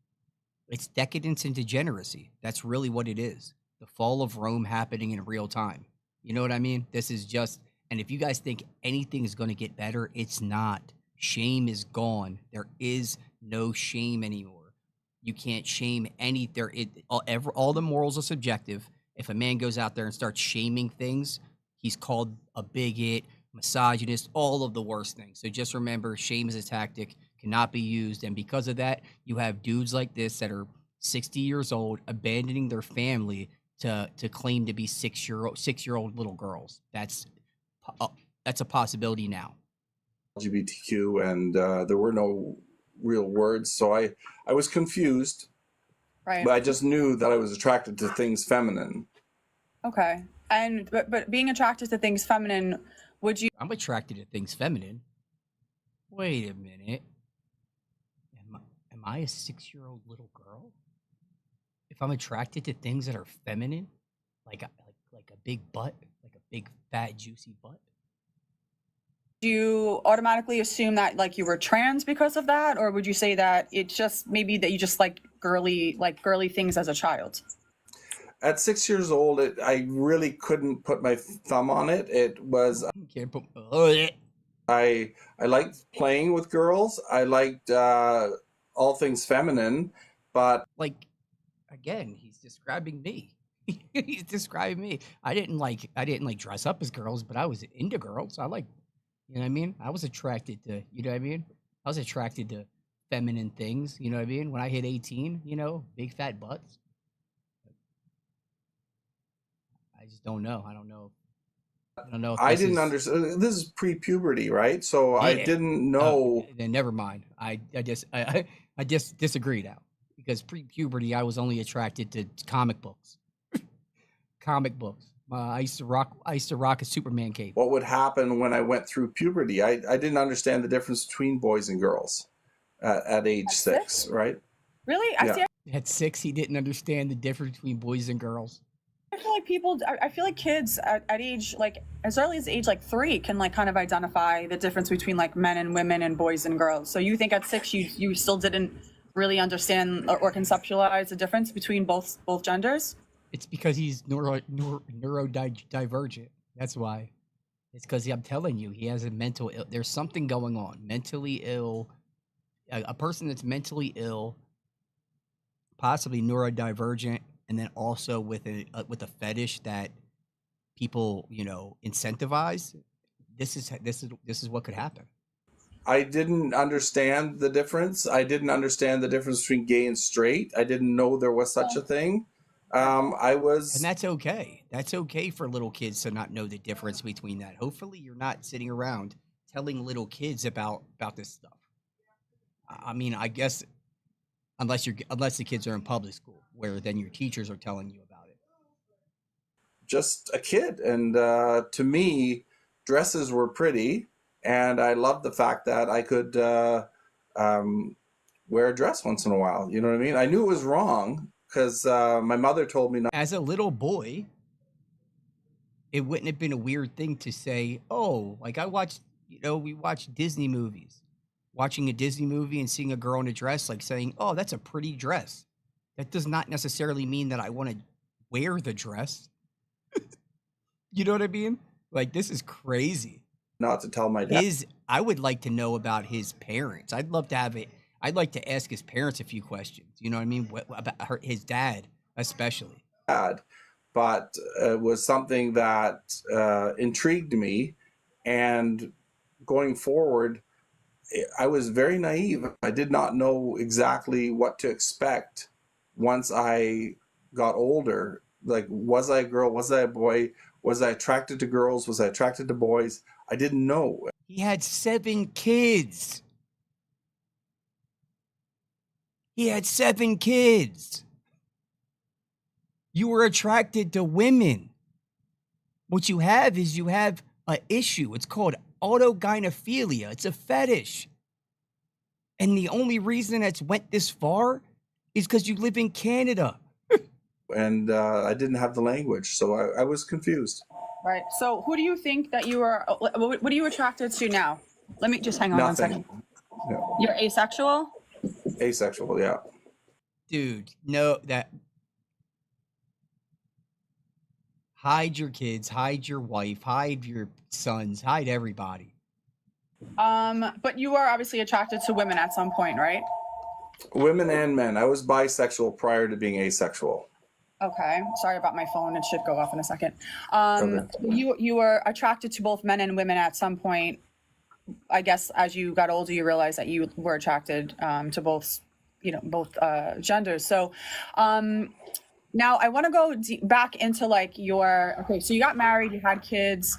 [SPEAKER 2] It's decadence and degeneracy. That's really what it is. The fall of Rome happening in real time. You know what I mean? This is just, and if you guys think anything is going to get better, it's not. Shame is gone. There is no shame anymore. You can't shame all the morals are subjective. If a man goes out there and starts shaming things, he's called a bigot, misogynist, all of the worst things. So just remember, shame is a tactic, cannot be used. And because of that, you have dudes like this that are 60 years old abandoning their family to claim to be six-year-old little girls. That's a possibility now.
[SPEAKER 5] LGBTQ, and there were no real words, so I was confused.
[SPEAKER 13] Right.
[SPEAKER 5] But I just knew that I was attracted to things feminine.
[SPEAKER 13] Okay. And but being attracted to things feminine, would you?
[SPEAKER 2] I'm attracted to things feminine. Wait a minute. Am I a 6-year-old little girl? If I'm attracted to things that are feminine, like a big butt, like a big fat juicy butt.
[SPEAKER 13] Do you automatically assume that like you were trans because of that, or would you say that it's just maybe that you just like girly things as a child?
[SPEAKER 5] At 6 years old, I really couldn't put my thumb on it. It was I liked playing with girls. I liked all things feminine, but
[SPEAKER 2] like again, he's describing me. He's describing me. I didn't like dress up as girls, but I was into girls. I like. You know what I mean? I was attracted to, you know what I mean? I was attracted to feminine things, you know what I mean? When I hit 18, you know, big fat butts. I just don't know. I don't know.
[SPEAKER 5] I didn't understand. This is pre-puberty, right? So yeah. I didn't know.
[SPEAKER 2] Then never mind. I just disagree now, because pre-puberty I was only attracted to comic books. Comic books. I used to rock a Superman cape.
[SPEAKER 5] What would happen when I went through puberty? I didn't understand the difference between boys and girls at age 6, right?
[SPEAKER 13] Really?
[SPEAKER 5] Yeah.
[SPEAKER 2] At 6, he didn't understand the difference between boys and girls.
[SPEAKER 13] I feel like kids at age like as early as age like 3 can like kind of identify the difference between like men and women and boys and girls. So you think at 6 you still didn't really understand or conceptualize the difference between both genders?
[SPEAKER 2] It's because he's neurodivergent. That's why. It's because I'm telling you, he has a mental ill. There's something going on. Mentally ill. A person that's mentally ill, possibly neurodivergent, and then also with a fetish that people, you know, incentivize. This is what could happen.
[SPEAKER 5] I didn't understand the difference. I didn't understand the difference between gay and straight. I didn't know there was such a thing. And
[SPEAKER 2] that's okay. That's okay for little kids to not know the difference between that. Hopefully you're not sitting around telling little kids about this stuff. I mean, I guess unless the kids are in public school, where then your teachers are telling you about it.
[SPEAKER 5] Just a kid, and to me, dresses were pretty, and I loved the fact that I could wear a dress once in a while. You know what I mean? I knew it was wrong, because my mother told me not.
[SPEAKER 2] As a little boy, it wouldn't have been a weird thing to say, oh, like we watch Disney movies. Watching a Disney movie and seeing a girl in a dress, like saying, oh, that's a pretty dress. That does not necessarily mean that I want to wear the dress. You know what I mean? Like, this is crazy.
[SPEAKER 5] Not to tell my dad.
[SPEAKER 2] I would like to know about his parents. I'd love to have it. I'd like to ask his parents a few questions. You know what I mean? About his dad, especially.
[SPEAKER 5] But it was something that intrigued me. And going forward, I was very naive. I did not know exactly what to expect once I got older. Like, was I a girl? Was I a boy? Was I attracted to girls? Was I attracted to boys? I didn't know.
[SPEAKER 2] He had 7 kids. He had 7 kids. You were attracted to women. What you have is an issue. It's called autogynephilia. It's a fetish. And the only reason it's went this far is because you live in Canada.
[SPEAKER 5] And I didn't have the language, so I was confused.
[SPEAKER 13] Right. So who do you think that you are, what are you attracted to now? Let me just hang on
[SPEAKER 5] Nothing.
[SPEAKER 13] 1 second.
[SPEAKER 5] No.
[SPEAKER 13] You're asexual?
[SPEAKER 5] Asexual, yeah.
[SPEAKER 2] Dude, no, hide your kids, hide your wife, hide your sons, hide everybody.
[SPEAKER 13] But you are obviously attracted to women at some point, right?
[SPEAKER 5] Women and men. I was bisexual prior to being asexual.
[SPEAKER 13] Okay, sorry about my phone. It should go off in a second.
[SPEAKER 3] Okay.
[SPEAKER 13] You were attracted to both men and women at some point. I guess as you got older, you realized that you were attracted to both, both genders. So now I want to go back into like okay, so you got married, you had kids,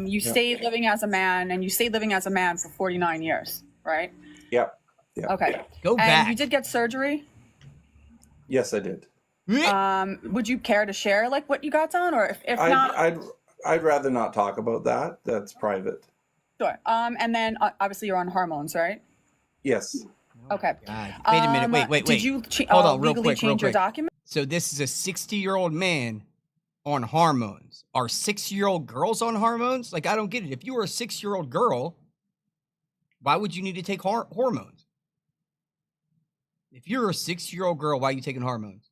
[SPEAKER 13] you stayed living as a man, and you stayed living as a man for 49 years, right?
[SPEAKER 3] Yep.
[SPEAKER 13] Okay.
[SPEAKER 2] Go
[SPEAKER 13] and
[SPEAKER 2] back.
[SPEAKER 13] you did get surgery?
[SPEAKER 3] Yes, I did.
[SPEAKER 13] Would you care to share like what you got done, or if not?
[SPEAKER 3] I'd rather not talk about that. That's private.
[SPEAKER 13] Sure. And then obviously you're on hormones, right?
[SPEAKER 3] Yes.
[SPEAKER 13] Okay.
[SPEAKER 2] God. Wait a minute. Wait.
[SPEAKER 13] Did you
[SPEAKER 2] Hold on, real
[SPEAKER 13] legally
[SPEAKER 2] quick.
[SPEAKER 13] change your document?
[SPEAKER 2] So this is a 60-year-old man on hormones. Are 6-year-old girls on hormones? Like, I don't get it. If you were a 6-year-old girl, why would you need to take hormones? If you're a 6-year-old girl, why are you taking hormones?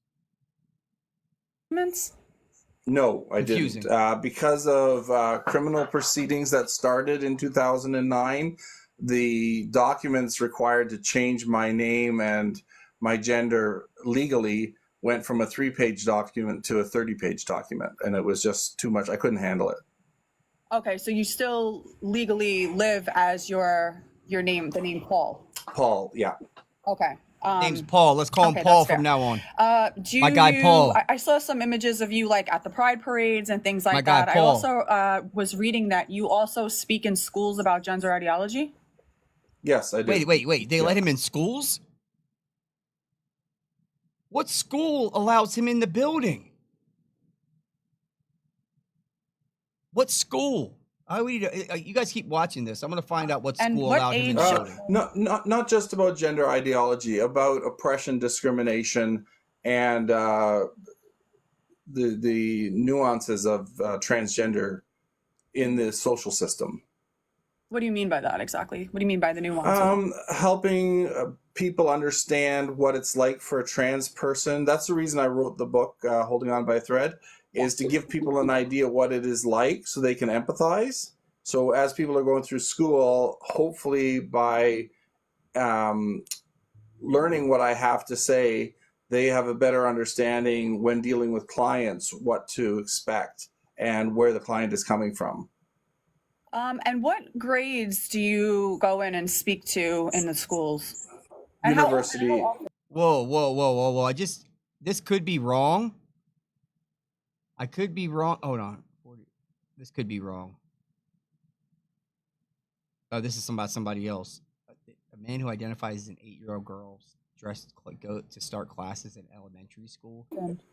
[SPEAKER 3] No, I
[SPEAKER 2] Confusing.
[SPEAKER 3] didn't. Because of criminal proceedings that started in 2009, the documents required to change my name and my gender legally went from a 3-page document to a 30-page document, and it was just too much. I couldn't handle it.
[SPEAKER 13] Okay, so you still legally live as your name, the name Paul.
[SPEAKER 3] Paul, yeah.
[SPEAKER 13] Okay.
[SPEAKER 2] Name's Paul. Let's call him Paul from now on. My guy Paul.
[SPEAKER 13] I saw some images of you like at the pride parades and things like
[SPEAKER 2] My guy
[SPEAKER 13] that.
[SPEAKER 2] Paul.
[SPEAKER 13] I also was reading that you also speak in schools about gender ideology.
[SPEAKER 3] Yes, I do.
[SPEAKER 2] Wait. They let him in schools? What school allows him in the building? What school? You guys keep watching this. I'm going to find out what school allowed him in the building.
[SPEAKER 3] Not just about gender ideology, about oppression, discrimination, and the nuances of transgender in the social system.
[SPEAKER 13] What do you mean by that exactly? What do you mean by the nuances?
[SPEAKER 3] Helping people understand what it's like for a trans person. That's the reason I wrote the book, Holding On by a Thread, is to give people an idea what it is like so they can empathize. So as people are going through school, hopefully by learning what I have to say, they have a better understanding when dealing with clients, what to expect and where the client is coming from.
[SPEAKER 13] And what grades do you go in and speak to in the schools? And
[SPEAKER 3] University.
[SPEAKER 2] Whoa. This could be wrong. I could be wrong. Hold on. This could be wrong. Oh, this is about somebody else. A man who identifies as an 8-year-old girl dressed go to start classes in elementary school.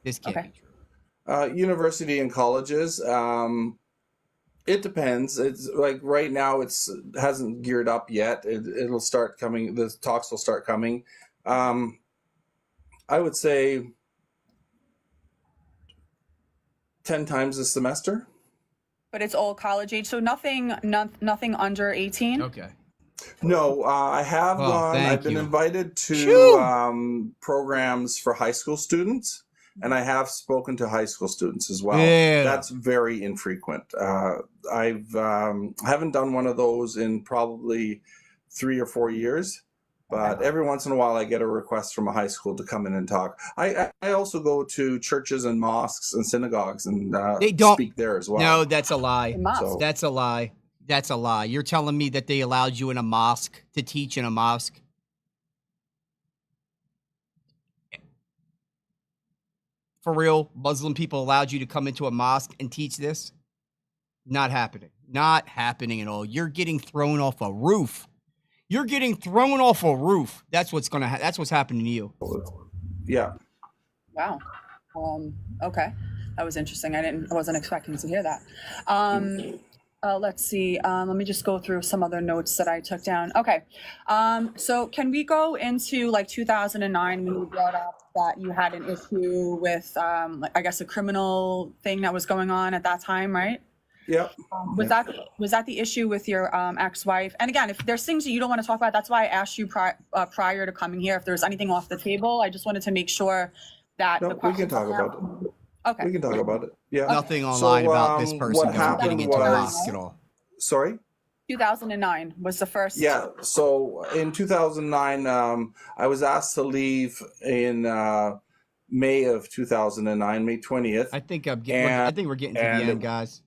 [SPEAKER 2] This can't be true.
[SPEAKER 3] University and colleges. It depends. It's like right now it hasn't geared up yet. It'll start coming. The talks will start coming. I would say 10 times a semester.
[SPEAKER 13] But it's all college age, so nothing under 18?
[SPEAKER 2] Okay.
[SPEAKER 3] No, I have gone. I've been invited to programs for high school students, and I have spoken to high school students as well.
[SPEAKER 2] Yeah.
[SPEAKER 3] That's very infrequent. I haven't done one of those in probably 3 or 4 years, but every once in a while I get a request from a high school to come in and talk. I also go to churches and mosques and synagogues and
[SPEAKER 2] they don't
[SPEAKER 3] speak there as well.
[SPEAKER 2] No, that's a lie.
[SPEAKER 3] So,
[SPEAKER 2] That's a lie. That's a lie. You're telling me that they allowed you in a mosque to teach in a mosque? For real, Muslim people allowed you to come into a mosque and teach this? Not happening. Not happening at all. You're getting thrown off a roof. You're getting thrown off a roof. That's what's gonna. That's what's happening to you.
[SPEAKER 3] Yeah.
[SPEAKER 13] Wow. Okay, that was interesting. I wasn't expecting to hear that. Let's see. Let me just go through some other notes that I took down. Okay. So can we go into like 2009 when you brought up that you had an issue with, I guess, a criminal thing that was going on at that time, right?
[SPEAKER 3] Yep.
[SPEAKER 13] Was that the issue with your ex-wife? And again, if there's things that you don't want to talk about, that's why I asked you prior to coming here. If there's anything off the table, I just wanted to make sure that
[SPEAKER 3] we can talk about it.
[SPEAKER 13] Okay.
[SPEAKER 3] We can talk about it. Yeah.
[SPEAKER 2] Nothing online about this person
[SPEAKER 3] what happened
[SPEAKER 2] getting into a mosque at all.
[SPEAKER 3] Sorry?
[SPEAKER 13] 2009 was the first.
[SPEAKER 3] Yeah. So in 2009, I was asked to leave in
[SPEAKER 5] May of 2009, May 20th.
[SPEAKER 2] I think we're getting to the end, guys.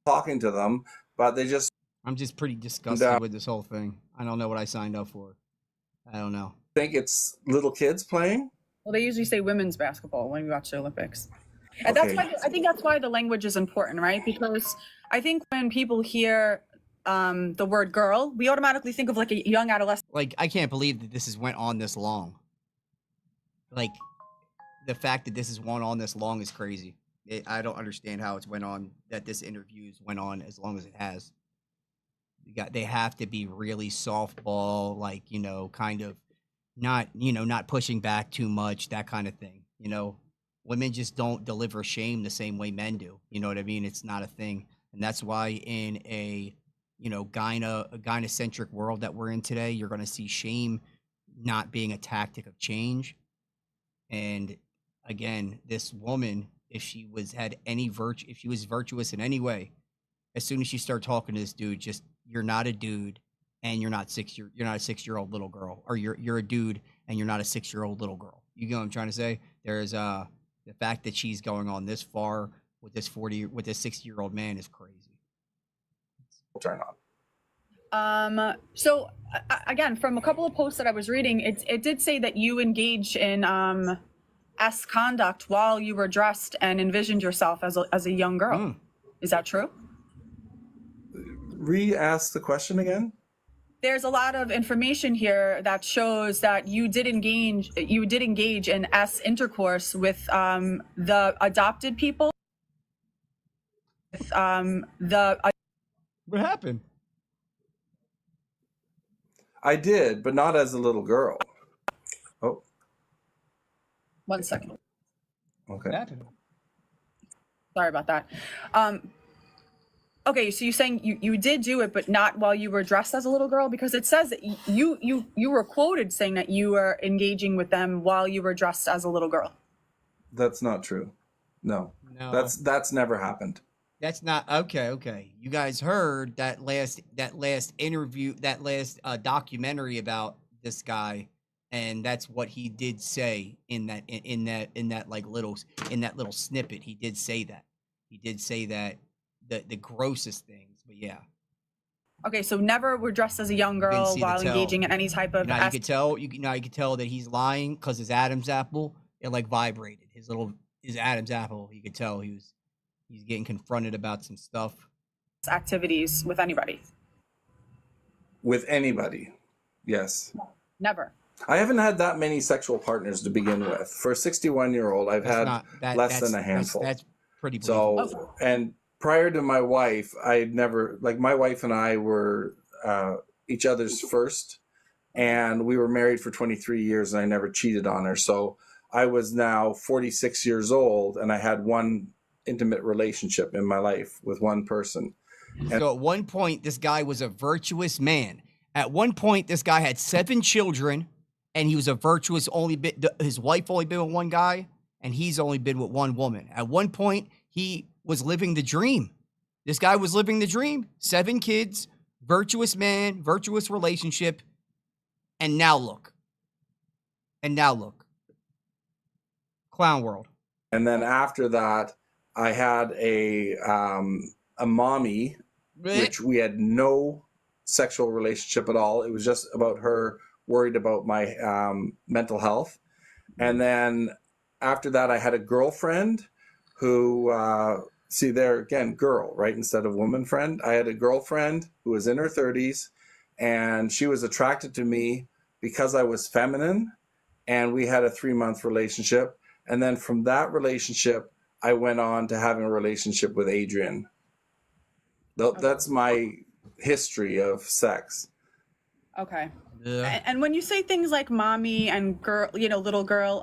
[SPEAKER 5] Talking to them, but
[SPEAKER 2] I'm just pretty disgusted with this whole thing. I don't know what I signed up for. I don't know.
[SPEAKER 5] Think it's little kids playing?
[SPEAKER 13] Well, they usually say women's basketball when you watch the Olympics. And that's why I think that's why the language is important, right? Because I think when people hear the word girl, we automatically think of like a young adolescent.
[SPEAKER 2] Like, I can't believe that this has went on this long. Like, the fact that this has went on this long is crazy. I don't understand how it's went on, that this interview's went on as long as it has. They have to be really softball, like, you know, kind of not pushing back too much, that kind of thing. You know, women just don't deliver shame the same way men do. You know what I mean? It's not a thing. And that's why in a, you know, gynocentric world that we're in today, you're going to see shame not being a tactic of change. And again, this woman, if she was virtuous in any way, as soon as you start talking to this dude, just, you're not a dude and you're not a 6-year-old little girl, or you're a dude and you're not a 6-year-old little girl. You know what I'm trying to say? There's the fact that she's going on this far with this 60-year-old man is crazy.
[SPEAKER 5] We'll turn on.
[SPEAKER 13] So again, from a couple of posts that I was reading, it did say that you engaged in S conduct while you were dressed and envisioned yourself as a young girl. Is that true?
[SPEAKER 5] Re-ask the question again.
[SPEAKER 13] There's a lot of information here that shows that you did engage in S intercourse with the adopted people. What
[SPEAKER 2] happened?
[SPEAKER 5] I did, but not as a little girl. Oh.
[SPEAKER 13] 1 second.
[SPEAKER 5] Okay.
[SPEAKER 13] Sorry about that. Okay, so you're saying you did do it, but not while you were dressed as a little girl? Because it says that you were quoted saying that you were engaging with them while you were dressed as a little girl.
[SPEAKER 5] That's not true. No. That's never happened.
[SPEAKER 2] That's not okay. You guys heard that last interview, that last documentary about this guy, and that's what he did say in that little snippet. He did say that. He did say that the grossest things, but yeah.
[SPEAKER 13] Okay, so never were dressed as a young girl while engaging in any type of.
[SPEAKER 2] You could tell that he's lying because his Adam's apple, it like vibrated. His Adam's apple. You could tell he's getting confronted about some stuff.
[SPEAKER 13] Activities with anybody.
[SPEAKER 5] With anybody, yes.
[SPEAKER 13] Never.
[SPEAKER 5] I haven't had that many sexual partners to begin with. For a 61-year-old, I've had less than a handful.
[SPEAKER 2] That's pretty believable.
[SPEAKER 5] So, and prior to my wife, I'd never, like, my wife and I were each other's first, and we were married for 23 years, and I never cheated on her. So I was now 46 years old, and I had one intimate relationship in my life with one person. And
[SPEAKER 2] so at one point, this guy was a virtuous man. At one point, this guy had 7 children, and he was a virtuous, his wife only been with one guy, and he's only been with one woman. At one point, he was living the dream. This guy was living the dream. 7 kids, virtuous man, virtuous relationship, and now look. Clown world.
[SPEAKER 5] And then after that, I had a mommy, which we had no sexual relationship at all. It was just about her worried about my mental health. And then after that, I had a girlfriend who, see there again, girl, right? Instead of woman friend. I had a girlfriend who was in her 30s, and she was attracted to me because I was feminine, and we had a 3-month relationship. And then from that relationship, I went on to having a relationship with Adrian. That's my history of sex.
[SPEAKER 13] Okay.
[SPEAKER 2] Yeah.
[SPEAKER 13] And when you say things like mommy and girl, little girl,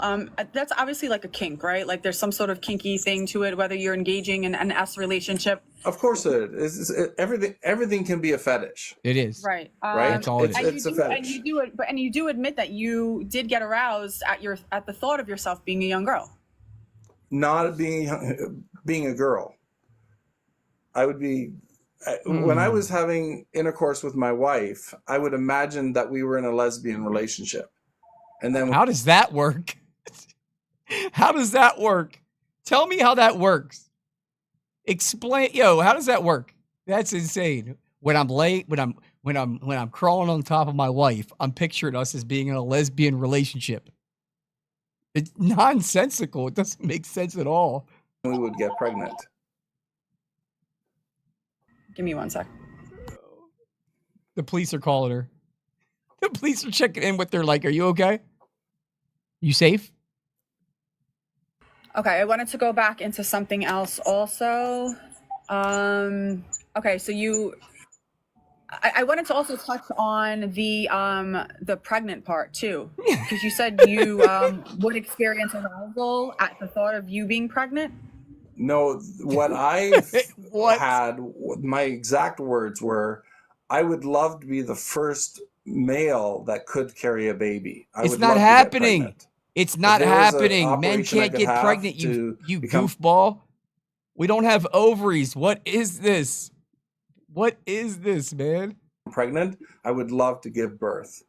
[SPEAKER 13] that's obviously like a kink, right? Like there's some sort of kinky thing to it, whether you're engaging in an S relationship.
[SPEAKER 5] Of course it is. Everything can be a fetish.
[SPEAKER 2] It is.
[SPEAKER 13] Right.
[SPEAKER 5] Right?
[SPEAKER 2] That's all it is.
[SPEAKER 5] It's a fetish.
[SPEAKER 13] And you do admit that you did get aroused at the thought of yourself being a young girl.
[SPEAKER 5] Not being a girl. I would be... When I was having intercourse with my wife, I would imagine that we were in a lesbian relationship. And then
[SPEAKER 2] how does that work? How does that work? Tell me how that works. Explain, how does that work? That's insane. When I'm crawling on top of my wife, I'm picturing us as being in a lesbian relationship. It's nonsensical. It doesn't make sense at all.
[SPEAKER 5] We would get pregnant.
[SPEAKER 13] Give me one sec.
[SPEAKER 2] The police are calling her. The police are checking in with her like, are you okay? You safe?
[SPEAKER 13] Okay, I wanted to go back into something else also. Okay, so I wanted to also touch on the pregnant part too, because you said you would experience arousal at the thought of you being pregnant.
[SPEAKER 5] No, what I had, my exact words were, I would love to be the first male that could carry a baby.
[SPEAKER 2] It's not happening. It's not happening. Men can't get pregnant, you goofball. We don't have ovaries. What is this? What is this, man?
[SPEAKER 5] Pregnant, I would love to give birth.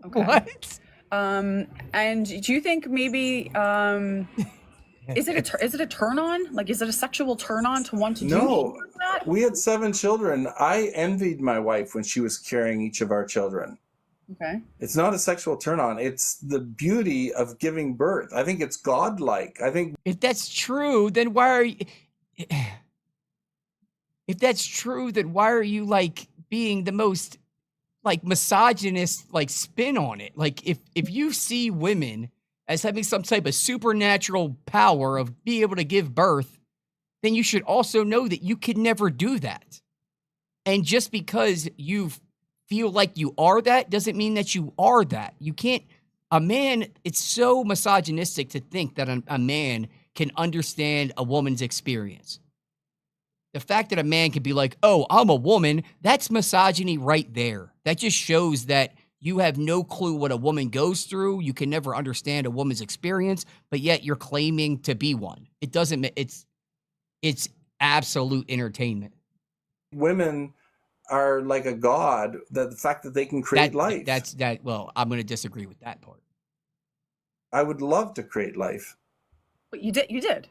[SPEAKER 13] Okay.
[SPEAKER 2] What?
[SPEAKER 13] And do you think maybe is it a turn on? Like, is it a sexual turn on to want to do
[SPEAKER 5] No,
[SPEAKER 13] that?
[SPEAKER 5] we had 7 children. I envied my wife when she was carrying each of our children.
[SPEAKER 13] Okay.
[SPEAKER 5] It's not a sexual turn on. It's the beauty of giving birth. I think it's godlike. I think
[SPEAKER 2] if that's true, then why are you? If that's true, then why are you like being the most like misogynist like spin on it? Like if you see women as having some type of supernatural power of being able to give birth, then you should also know that you could never do that. And just because you feel like you are that doesn't mean that you are that. You can't, a man, it's so misogynistic to think that a man can understand a woman's experience. The fact that a man can be like, oh, I'm a woman, that's misogyny right there. That just shows that you have no clue what a woman goes through. You can never understand a woman's experience, but yet you're claiming to be one. It doesn't, it's absolute entertainment.
[SPEAKER 5] women are like a god, that the fact that they can create life.
[SPEAKER 2] Well, I'm going to disagree with that part.
[SPEAKER 5] I would love to create life.
[SPEAKER 13] But you did.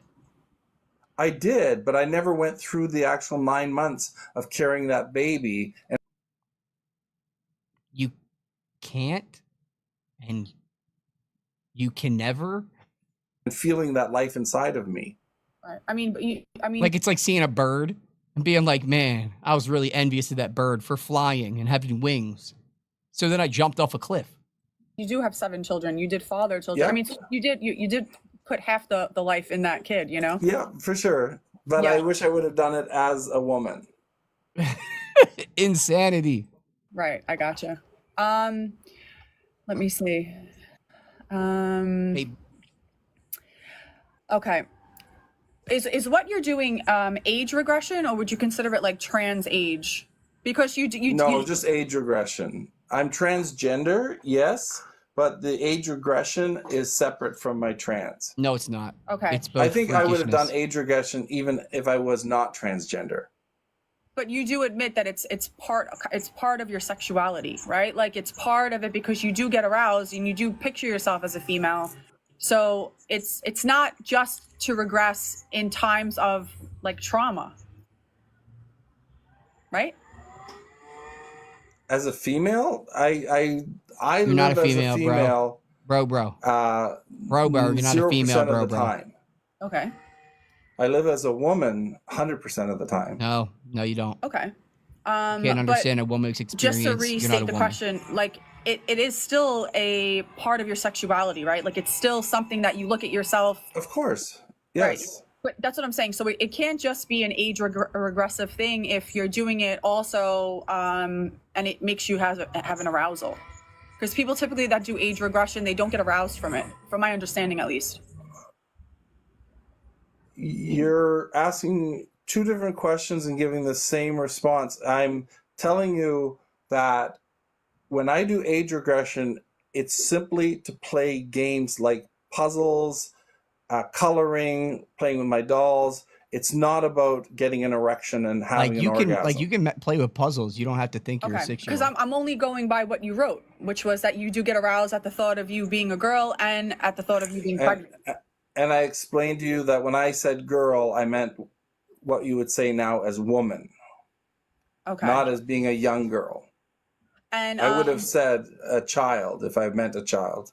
[SPEAKER 5] I did, but I never went through the actual 9 months of carrying that baby. And
[SPEAKER 2] you can't, and you can never.
[SPEAKER 5] And feeling that life inside of me.
[SPEAKER 13] Right. I mean,
[SPEAKER 2] like it's like seeing a bird and being like, man, I was really envious of that bird for flying and having wings. So then I jumped off a cliff.
[SPEAKER 13] You do have 7 children. You did father children.
[SPEAKER 5] Yeah.
[SPEAKER 13] I mean, you did put half the life in that kid, you know?
[SPEAKER 5] Yeah, for sure. But
[SPEAKER 13] Yeah.
[SPEAKER 5] I wish I would have done it as a woman.
[SPEAKER 2] Insanity.
[SPEAKER 13] Right, I gotcha. Let me see. Okay. Is what you're doing age regression, or would you consider it like trans age? Because you
[SPEAKER 5] just age regression. I'm transgender, yes, but the age regression is separate from my trans.
[SPEAKER 2] No, it's not.
[SPEAKER 13] Okay.
[SPEAKER 2] It's both.
[SPEAKER 5] I think I would have done
[SPEAKER 2] freakishness.
[SPEAKER 5] age regression even if I was not transgender.
[SPEAKER 13] But you do admit that it's part of your sexuality, right? Like it's part of it because you do get aroused and you do picture yourself as a female. So it's not just to regress in times of like trauma, right?
[SPEAKER 5] As a female, I
[SPEAKER 2] You're not
[SPEAKER 5] live
[SPEAKER 2] a
[SPEAKER 5] as
[SPEAKER 2] female,
[SPEAKER 5] a female.
[SPEAKER 2] Bro. Bro, you're not a
[SPEAKER 5] 0%
[SPEAKER 2] female,
[SPEAKER 5] of
[SPEAKER 2] bro.
[SPEAKER 5] the time.
[SPEAKER 13] Okay.
[SPEAKER 5] I live as a woman 100% of the time.
[SPEAKER 2] No, you don't.
[SPEAKER 13] Okay.
[SPEAKER 2] You can't understand a woman's experience.
[SPEAKER 13] Just to restate the question, like it is still a part of your sexuality, right? Like it's still something that you look at yourself.
[SPEAKER 5] Of course. Yes.
[SPEAKER 13] Right. But that's what I'm saying. So it can't just be an age regressive thing if you're doing it also and it makes you have an arousal. Because people typically that do age regression, they don't get aroused from it, from my understanding at least.
[SPEAKER 5] You're asking 2 different questions and giving the same response. I'm telling you that when I do age regression, it's simply to play games like puzzles, coloring, playing with my dolls. It's not about getting an erection and having
[SPEAKER 2] Like you
[SPEAKER 5] an
[SPEAKER 2] can
[SPEAKER 5] orgasm.
[SPEAKER 2] like you can play with puzzles. You don't have to think you're a
[SPEAKER 13] Okay,
[SPEAKER 2] 6-year-old.
[SPEAKER 13] because I'm only going by what you wrote, which was that you do get aroused at the thought of you being a girl and at the thought of you being pregnant.
[SPEAKER 5] And I explained to you that when I said girl, I meant what you would say now as woman,
[SPEAKER 13] Okay.
[SPEAKER 5] not as being a young girl.
[SPEAKER 13] And
[SPEAKER 5] I would have said a child if I meant a child.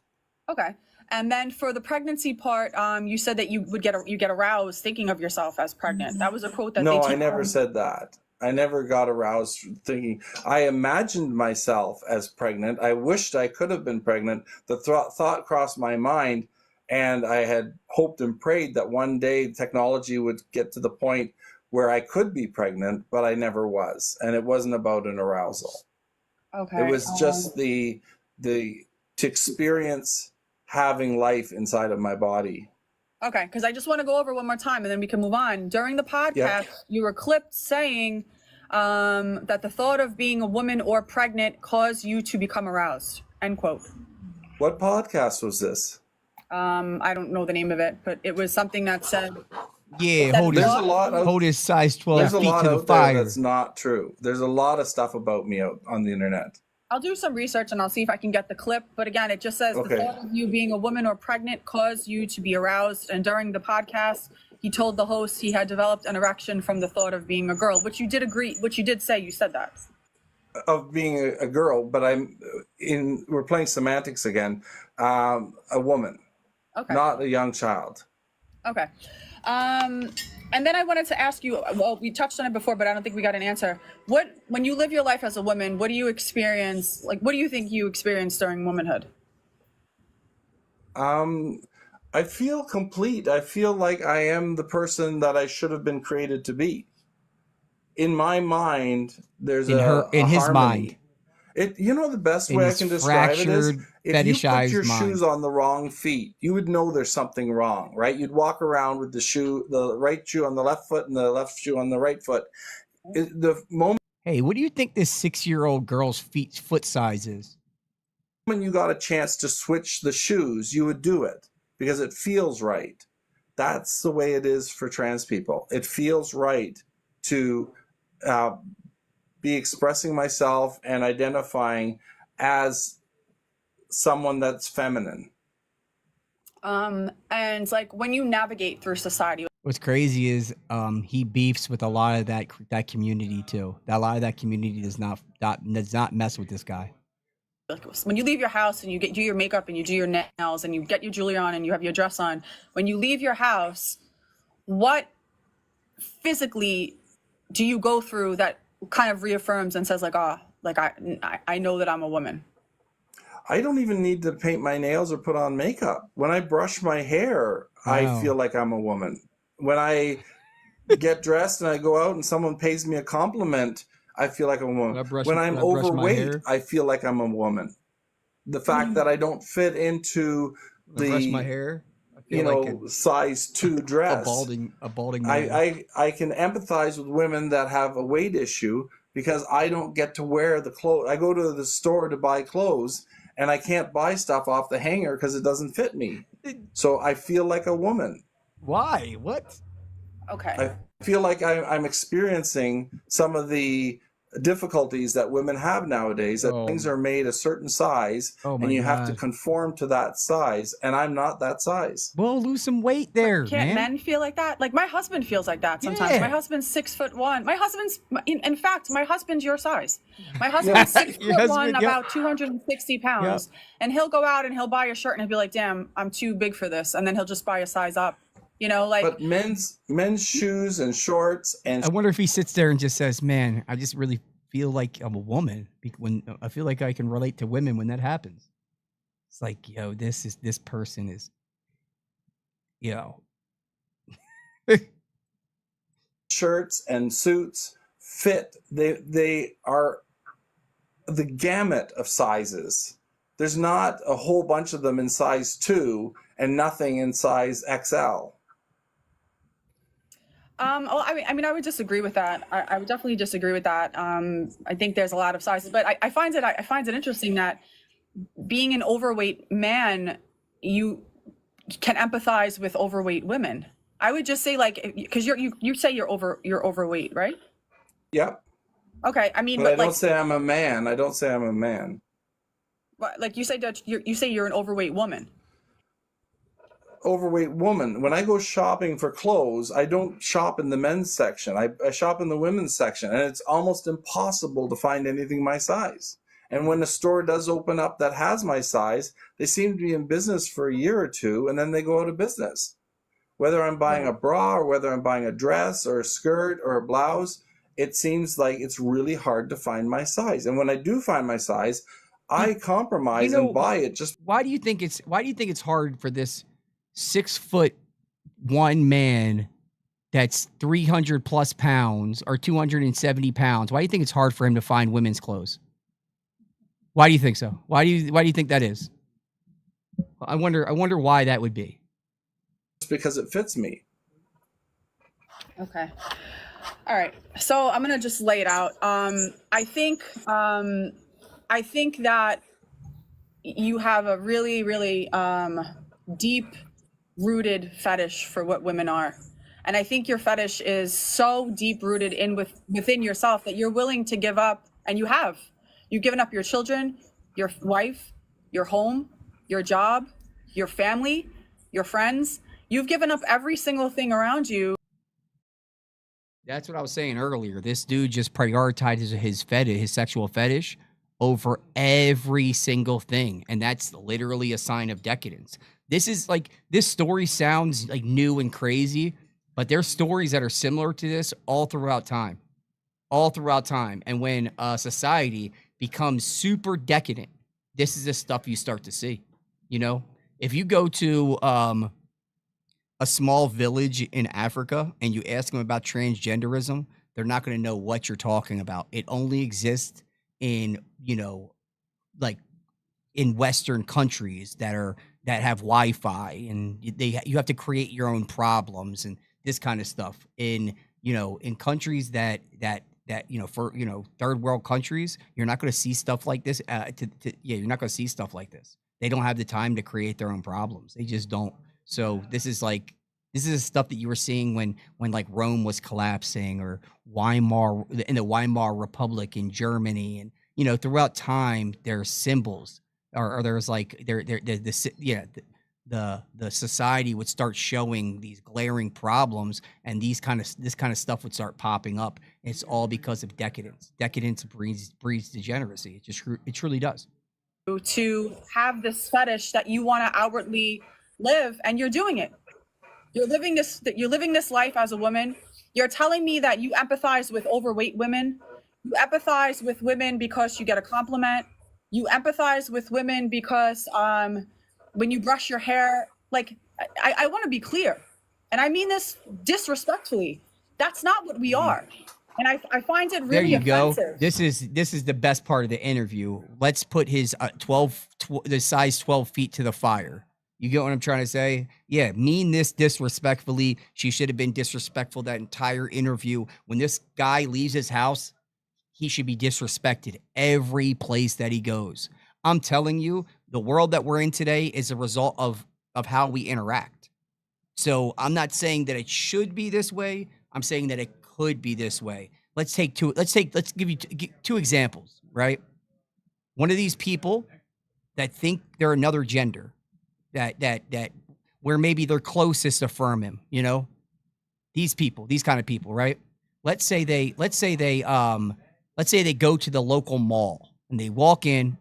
[SPEAKER 13] Okay. And then for the pregnancy part, you said that you get aroused thinking of yourself as pregnant. That was a quote that
[SPEAKER 5] No,
[SPEAKER 13] they
[SPEAKER 5] I never said that. I never got aroused thinking. I imagined myself as pregnant. I wished I could have been pregnant. The thought crossed my mind, and I had hoped and prayed that one day technology would get to the point where I could be pregnant, but I never was. And it wasn't about an arousal.
[SPEAKER 13] Okay.
[SPEAKER 5] It was just to experience having life inside of my body.
[SPEAKER 13] Okay, because I just want to go over one more time and then we can move on. During the podcast, you were clipped saying that the thought of being a woman or pregnant caused you to become aroused. End quote.
[SPEAKER 5] What podcast was this?
[SPEAKER 13] I don't know the name of it, but it was something that said.
[SPEAKER 2] Yeah, hold his size 12
[SPEAKER 5] There's a
[SPEAKER 2] feet
[SPEAKER 5] lot
[SPEAKER 2] to the
[SPEAKER 5] out there
[SPEAKER 2] fire.
[SPEAKER 5] that's not true. There's a lot of stuff about me out on the internet.
[SPEAKER 13] I'll do some research and I'll see if I can get the clip. But again, it just says
[SPEAKER 5] Okay.
[SPEAKER 13] the thought of you being a woman or pregnant caused you to be aroused. And during the podcast, he told the host he had developed an erection from the thought of being a girl, which you did agree, which you did say, you said that.
[SPEAKER 5] Of being a girl, but we're playing semantics again. A woman,
[SPEAKER 13] Okay.
[SPEAKER 5] not a young child.
[SPEAKER 13] Okay. And then I wanted to ask you, well, we touched on it before, but I don't think we got an answer. When you live your life as a woman, what do you experience? Like, what do you think you experience during womanhood?
[SPEAKER 5] I feel complete. I feel like I am the person that I should have been created to be. In my mind, there's
[SPEAKER 2] In his
[SPEAKER 5] harmony.
[SPEAKER 2] mind.
[SPEAKER 5] The best
[SPEAKER 2] In
[SPEAKER 5] way I
[SPEAKER 2] his
[SPEAKER 5] can describe it is
[SPEAKER 2] fractured,
[SPEAKER 5] if you put
[SPEAKER 2] fetishized
[SPEAKER 5] your
[SPEAKER 2] mind.
[SPEAKER 5] shoes on the wrong feet, you would know there's something wrong, right? You'd walk around with the right shoe on the left foot and the left shoe on the right foot. The moment
[SPEAKER 2] Hey, what do you think this 6-year-old girl's foot size is?
[SPEAKER 5] when you got a chance to switch the shoes, you would do it because it feels right. That's the way it is for trans people. It feels right to be expressing myself and identifying as someone that's feminine.
[SPEAKER 13] And like when you navigate through society.
[SPEAKER 2] What's crazy is he beefs with a lot of that community too. A lot of that community does not mess with this guy.
[SPEAKER 13] Like when you leave your house and you do your makeup and you do your nails and you get your jewelry on and you have your dress on, when you leave your house, what physically do you go through that kind of reaffirms and says like, I know that I'm a woman?
[SPEAKER 5] I don't even need to paint my nails or put on makeup. When I brush my hair,
[SPEAKER 2] Wow.
[SPEAKER 5] I feel like I'm a woman. When I get dressed and I go out and someone pays me a compliment, I feel like I'm a woman. When I'm overweight, I feel like I'm a woman. The fact that I don't fit into
[SPEAKER 2] Brush my hair. I feel
[SPEAKER 5] size 2 dress.
[SPEAKER 2] A balding man.
[SPEAKER 5] I can empathize with women that have a weight issue because I don't get to wear the clothes. I go to the store to buy clothes and I can't buy stuff off the hanger because it doesn't fit me. So I feel like a woman.
[SPEAKER 2] Why? What?
[SPEAKER 13] Okay.
[SPEAKER 5] I feel like I'm experiencing some of the difficulties that women have nowadays, that things are made a certain size and you have to conform to that size, and I'm not that size.
[SPEAKER 2] Well, lose some weight there,
[SPEAKER 13] Can't
[SPEAKER 2] man.
[SPEAKER 13] men feel like that? Like my husband feels like that sometimes.
[SPEAKER 2] Yeah.
[SPEAKER 13] My husband's 6'1". My husband's, in fact, my husband's your size. My husband's 6'1",
[SPEAKER 2] husband, yeah.
[SPEAKER 13] about 260 pounds, and he'll go out and he'll buy a shirt and he'll be like, "Damn, I'm too big for this," and then he'll just buy a size up.
[SPEAKER 5] But men's shoes and shorts and
[SPEAKER 2] I wonder if he sits there and just says, "Man, I just really feel like I'm a woman when I feel like I can relate to women when that happens." It's like, this person is,
[SPEAKER 5] shirts and suits fit. They are the gamut of sizes. There's not a whole bunch of them in size 2 and nothing in size XL.
[SPEAKER 13] I mean, I would disagree with that. I would definitely disagree with that. I think there's a lot of sizes, but I find it interesting that being an overweight man, you can empathize with overweight women. I would just say like, because you say you're overweight, right?
[SPEAKER 5] Yep.
[SPEAKER 13] Okay, I mean,
[SPEAKER 5] But I
[SPEAKER 13] like,
[SPEAKER 5] don't say I'm a man. I don't say I'm a man.
[SPEAKER 13] like you say that you say you're an overweight woman.
[SPEAKER 5] Overweight woman. When I go shopping for clothes, I don't shop in the men's section. I shop in the women's section, and it's almost impossible to find anything my size. And when a store does open up that has my size, they seem to be in business for a year or two, and then they go out of business. Whether I'm buying a bra or whether I'm buying a dress or a skirt or a blouse, it seems like it's really hard to find my size. And when I do find my size, I compromise and buy it. Just
[SPEAKER 2] why do you think it's hard for this 6'1" man that's 300 plus pounds or 270 pounds? Why do you think it's hard for him to find women's clothes? Why do you think so? Why do you think that is? I wonder why that would be.
[SPEAKER 5] Just because it fits me.
[SPEAKER 13] Okay. All right. So I'm gonna just lay it out. I think that you have a really, really deep rooted fetish for what women are. And I think your fetish is so deep rooted within yourself that you're willing to give up, and you've given up your children, your wife, your home, your job, your family, your friends. You've given up every single thing around you.
[SPEAKER 2] That's what I was saying earlier. This dude just prioritizes his fetish, his sexual fetish, over every single thing. And that's literally a sign of decadence. This story sounds like new and crazy, but there's stories that are similar to this all throughout time. And when society becomes super decadent, this is the stuff you start to see. You know, if you go to a small village in Africa and you ask them about transgenderism, they're not going to know what you're talking about. It only exists in, like in Western countries that have Wi-Fi, and you have to create your own problems and this kind of stuff. In countries that third world countries, you're not going to see stuff like this. You're not going to see stuff like this. They don't have the time to create their own problems. They just don't. So this is the stuff that you were seeing when like Rome was collapsing, or in the Weimar Republic in Germany, and throughout time there's symbols, or there's like the society would start showing these glaring problems, and this kind of stuff would start popping up. It's all because of decadence. Decadence breeds degeneracy. It truly does.
[SPEAKER 13] To have this fetish that you want to outwardly live, and you're doing it. You're living this life as a woman. You're telling me that you empathize with overweight women. You empathize with women because you get a compliment. You empathize with women because when you brush your hair, like I want to be clear, and I mean this disrespectfully. That's not what we are. And I find it really offensive.
[SPEAKER 2] There you go. This is the best part of the interview. Let's put his the size 12 feet to the fire. You get what I'm trying to say? Yeah, mean this disrespectfully. She should have been disrespectful that entire interview. When this guy leaves his house, he should be disrespected every place that he goes. I'm telling you, the world that we're in today is a result of how we interact. So I'm not saying that it should be this way. I'm saying that it could be this way. Let's give you two examples, right? One of these people that think they're another gender, that where maybe their closest affirm him, these kind of people, right? Let's say they go to the local mall and they walk in,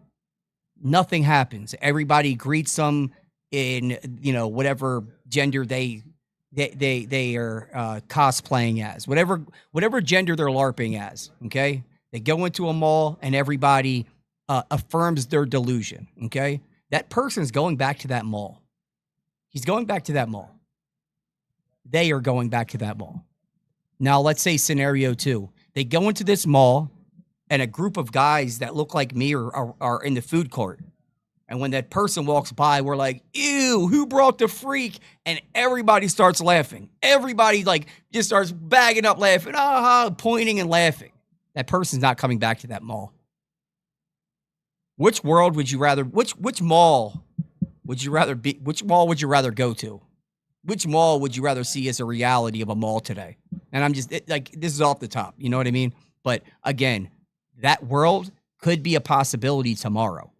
[SPEAKER 2] nothing happens. Everybody greets them in, whatever gender they are cosplaying as, whatever gender they're LARPing as. Okay. They go into a mall and everybody affirms their delusion. Okay. That person's going back to that mall. He's going back to that mall. They are going back to that mall. Now, let's say scenario 2. They go into this mall and a group of guys that look like me are in the food court. And when that person walks by, we're like, ew, who brought the freak? And everybody starts laughing. Everybody just starts bagging up laughing, pointing and laughing. That person's not coming back to that mall. Which mall would you rather go to? which mall would you rather see as a reality of a mall today? And I'm just like, this is off the top, you know what I mean? But again, that world could be a possibility tomorrow.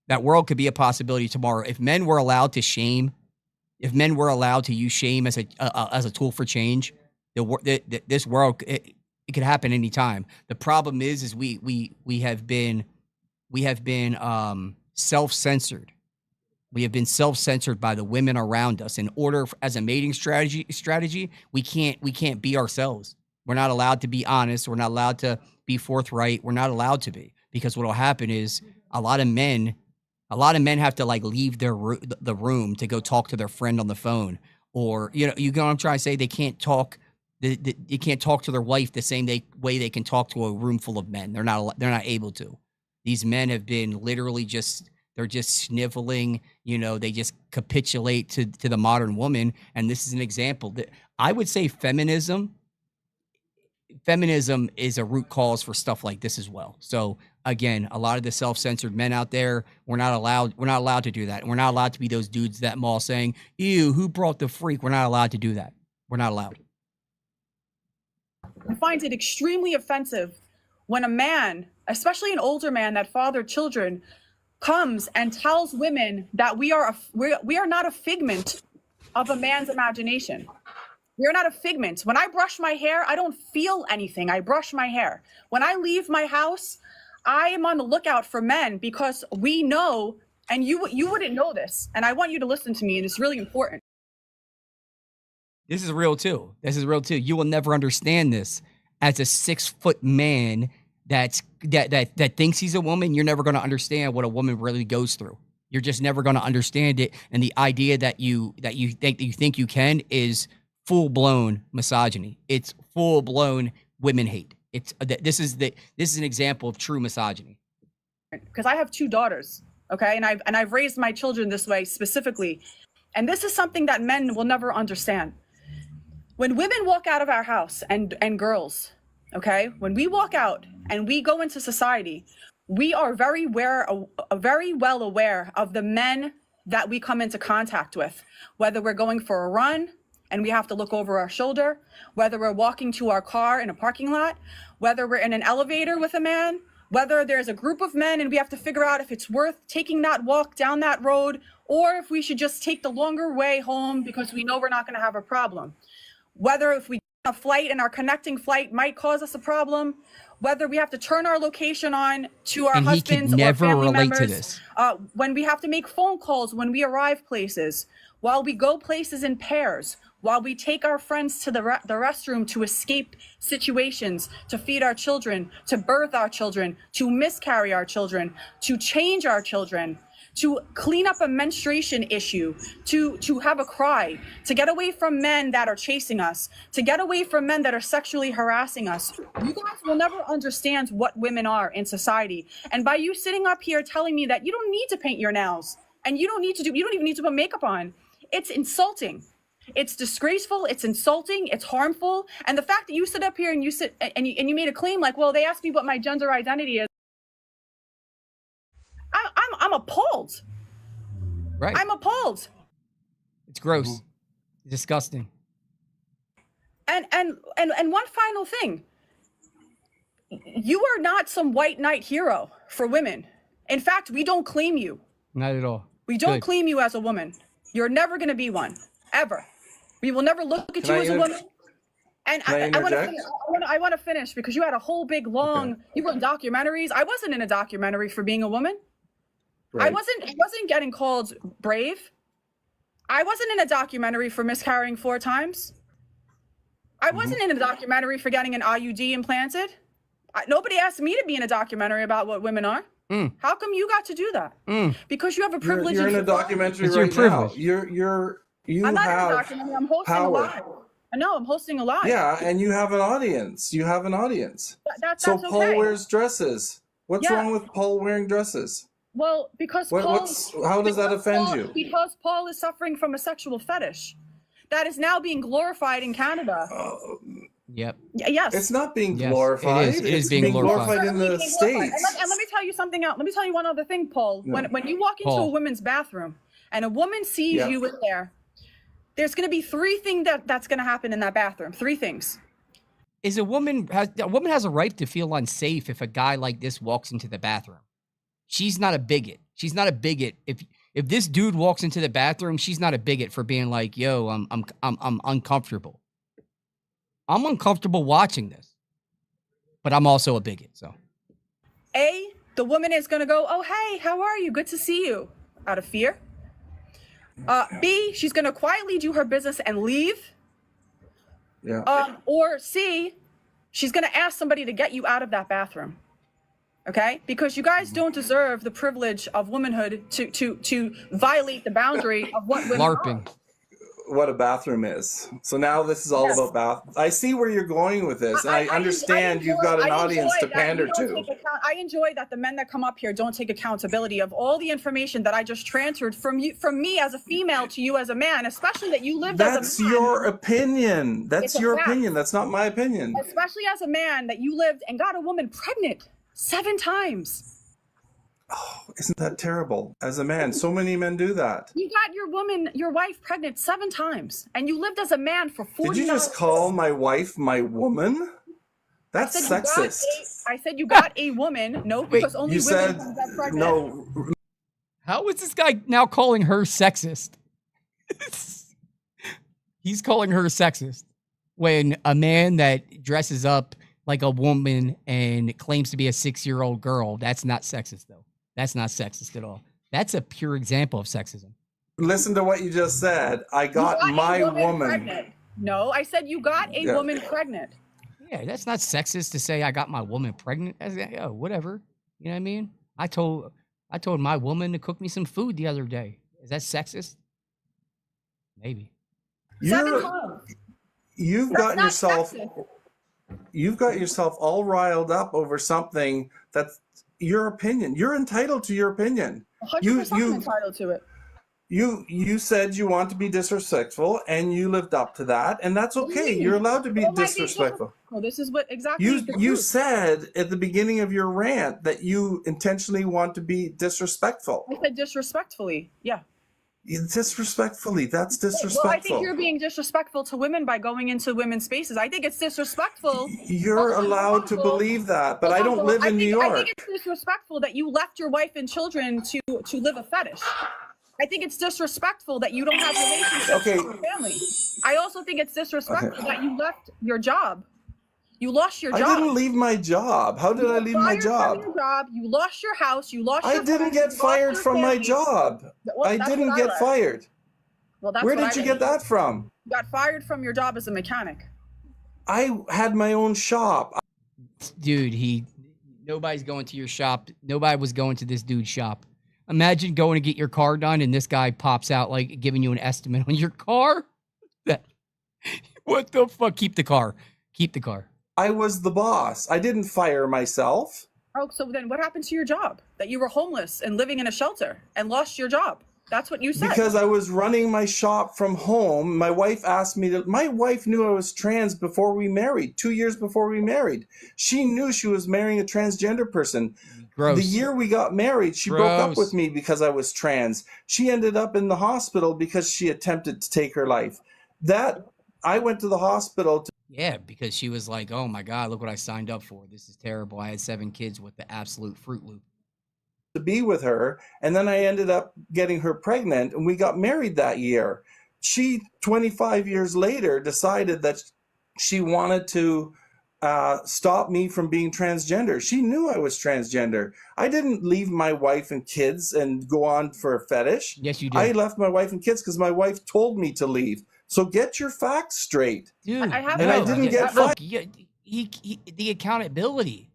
[SPEAKER 2] That world could be a possibility tomorrow. If men were allowed to shame, if men were allowed to use shame as a tool for change, this world, it could happen anytime. The problem is we have been self-censored. We have been self-censored by the women around us. In order, as a mating strategy, we can't be ourselves. We're not allowed to be honest. We're not allowed to be forthright. We're not allowed to be, because what will happen is a lot of men have to like leave the room to go talk to their friend on the phone, or you know what I'm trying to say. They can't talk. They can't talk to their wife the same way they can talk to a room full of men. They're not able to. These men have been literally they're just sniveling, you know, they just capitulate to the modern woman. And this is an example that I would say feminism is a root cause for stuff like this as well. So again, a lot of the self-censored men out there, we're not allowed to do that. And we're not allowed to be those dudes at that mall saying, ew, who brought the freak? We're not allowed to do that. We're not allowed.
[SPEAKER 13] I find it extremely offensive when a man, especially an older man that fathered children, comes and tells women that we are not a figment of a man's imagination. We are not a figment. When I brush my hair, I don't feel anything. I brush my hair. When I leave my house, I am on the lookout for men, because we know, and you wouldn't know this, and I want you to listen to me, and it's really important.
[SPEAKER 2] This is real too. You will never understand this as a 6-foot man that thinks he's a woman. You're never going to understand what a woman really goes through. You're just never going to understand it. And the idea that you think you can is full-blown misogyny. It's full-blown women hate. This is an example of true misogyny.
[SPEAKER 13] Because I have 2 daughters, okay, and I've raised my children this way specifically, and this is something that men will never understand. When women walk out of our house, and girls, okay, when we walk out and we go into society, we are very well aware of the men that we come into contact with, whether we're going for a run and we have to look over our shoulder, whether we're walking to our car in a parking lot, whether we're in an elevator with a man, whether there's a group of men and we have to figure out if it's worth taking that walk down that road, or if we should just take the longer way home because we know we're not going to have a problem. Whether if we get on a flight and our connecting flight might cause us a problem, whether we have to turn our location on to our husbands or family members, when we have to make phone calls when we arrive places, while we go places in pairs, while we take our friends to the restroom to escape situations, to feed our children, to birth our children, to miscarry our children, to change our children, to clean up a menstruation issue, to have a cry, to get away from men that are chasing us, to get away from men that are sexually harassing us. You guys will never understand what women are in society. And by you sitting up here telling me that you don't need to paint your nails and you don't even need to put makeup on, it's insulting. It's disgraceful, it's insulting, it's harmful. And the fact that you sit up here and you made a claim like, well, they asked me what my gender identity is. I'm appalled.
[SPEAKER 2] Right.
[SPEAKER 13] I'm appalled.
[SPEAKER 2] It's gross. Disgusting.
[SPEAKER 13] And one final thing. You are not some white knight hero for women. In fact, we don't claim you.
[SPEAKER 2] Not at all.
[SPEAKER 13] We don't claim you as a woman. You're never going to be one, ever. We will never look at you as a woman. And I want to finish because you had a whole big long. You were in documentaries. I wasn't in a documentary for being a woman. Right. I wasn't getting called brave. I wasn't in a documentary for miscarrying 4 times. I wasn't in a documentary for getting an IUD implanted. Nobody asked me to be in a documentary about what women are. How come you got to do that? Because you have a privilege.
[SPEAKER 5] You're in a documentary right now. I'm not in a documentary. I'm hosting a live. No, I'm hosting a live. Yeah, and you have an audience. That's so Paul wears dresses. What's wrong with Paul wearing dresses?
[SPEAKER 13] Well, because
[SPEAKER 5] how does that offend you?
[SPEAKER 13] Because Paul is suffering from a sexual fetish that is now being glorified in Canada.
[SPEAKER 2] Yep.
[SPEAKER 13] Yes.
[SPEAKER 5] It's not being glorified.
[SPEAKER 2] It is being glorified
[SPEAKER 5] in the States.
[SPEAKER 13] And let me tell you something else. Let me tell you one other thing, Paul. When you walk into a women's bathroom and a woman sees you in there, there's going to be 3 things that's going to happen in that bathroom. 3 things.
[SPEAKER 2] Is a woman has a right to feel unsafe if a guy like this walks into the bathroom. She's not a bigot. She's not a bigot. If this dude walks into the bathroom, she's not a bigot for being like, yo, I'm uncomfortable. I'm uncomfortable watching this. But I'm also a bigot, so.
[SPEAKER 13] A, the woman is going to go, oh, hey, how are you? Good to see you. Out of fear. B, she's going to quietly do her business and leave.
[SPEAKER 5] Yeah.
[SPEAKER 13] Or C, she's going to ask somebody to get you out of that bathroom. Okay? Because you guys don't deserve the privilege of womanhood to violate the boundary of what women
[SPEAKER 2] LARPing.
[SPEAKER 13] are.
[SPEAKER 5] What a bathroom is. So now this is all about bath. I see where you're going with this, and I understand you've got an audience to pander to.
[SPEAKER 13] I enjoy that the men that come up here don't take accountability of all the information that I just transferred from me as a female to you as a man, especially that you lived as a man.
[SPEAKER 5] That's your opinion. That's your opinion. That's not my opinion.
[SPEAKER 13] Especially as a man that you lived and got a woman pregnant 7 times.
[SPEAKER 5] Oh, isn't that terrible? As a man, so many men do that.
[SPEAKER 13] You got your wife pregnant 7 times, and you lived as a man for 40 years.
[SPEAKER 5] Did you just call my wife my woman? That's sexist.
[SPEAKER 13] I said you got a woman. No, because only
[SPEAKER 5] you
[SPEAKER 13] women
[SPEAKER 5] said
[SPEAKER 13] can get pregnant.
[SPEAKER 5] no.
[SPEAKER 2] How is this guy now calling her sexist? He's calling her sexist when a man that dresses up like a woman and claims to be a 6-year-old girl, that's not sexist, though. That's not sexist at all. That's a pure example of sexism.
[SPEAKER 5] Listen to what you just said. I got my woman.
[SPEAKER 13] Pregnant. No, I said you got a woman pregnant.
[SPEAKER 2] Yeah, that's not sexist to say I got my woman pregnant. Whatever. You know what I mean? I told my woman to cook me some food the other day. Is that sexist? Maybe.
[SPEAKER 5] You've got yourself all riled up over something that's your opinion. You're entitled to your opinion.
[SPEAKER 13] 100% entitled to it.
[SPEAKER 5] You said you want to be disrespectful, and you lived up to that, and that's okay. You're allowed to be disrespectful.
[SPEAKER 13] Well, this is what exactly
[SPEAKER 5] you said at the beginning of your rant that you intentionally want to be disrespectful.
[SPEAKER 13] I said disrespectfully. Yeah.
[SPEAKER 5] Disrespectfully. That's disrespectful.
[SPEAKER 13] Well, I think you're being disrespectful to women by going into women's spaces. I think it's disrespectful.
[SPEAKER 5] You're allowed to believe that, but I don't live in New York.
[SPEAKER 13] I think it's disrespectful that you left your wife and children to live a fetish. I think it's disrespectful that you don't have relationships with your family. I also think it's disrespectful that you left your job. You lost your job.
[SPEAKER 5] I didn't leave my job. How did I leave my job?
[SPEAKER 13] You lost your house. You lost your
[SPEAKER 5] I didn't get fired from my job. I didn't get fired.
[SPEAKER 13] Well, that's
[SPEAKER 5] Where did you get that from?
[SPEAKER 13] You got fired from your job as a mechanic.
[SPEAKER 5] I had my own shop.
[SPEAKER 2] Dude, nobody's going to your shop. Nobody was going to this dude's shop. Imagine going to get your car done and this guy pops out like giving you an estimate on your car. What the fuck? Keep the car. Keep the car.
[SPEAKER 5] I was the boss. I didn't fire myself.
[SPEAKER 13] Oh, so then what happened to your job? That you were homeless and living in a shelter and lost your job? That's what you said.
[SPEAKER 5] Because I was running my shop from home. My wife asked me to. My wife knew I was trans before we married. 2 years before we married. She knew she was marrying a transgender person.
[SPEAKER 2] Gross.
[SPEAKER 5] The year we got married, she broke up with me because I was trans. She ended up in the hospital because she attempted to take her life. I went to the hospital.
[SPEAKER 2] Yeah, because she was like, oh my God, look what I signed up for. This is terrible. I had 7 kids with the absolute Fruit Loop.
[SPEAKER 5] To be with her, and then I ended up getting her pregnant, and we got married that year. She, 25 years later, decided that she wanted to stop me from being transgender. She knew I was transgender. I didn't leave my wife and kids and go on for a fetish.
[SPEAKER 2] Yes, you did.
[SPEAKER 5] I left my wife and kids because my wife told me to leave. So get your facts straight.
[SPEAKER 2] Dude,
[SPEAKER 5] I didn't get fired.
[SPEAKER 2] The accountability.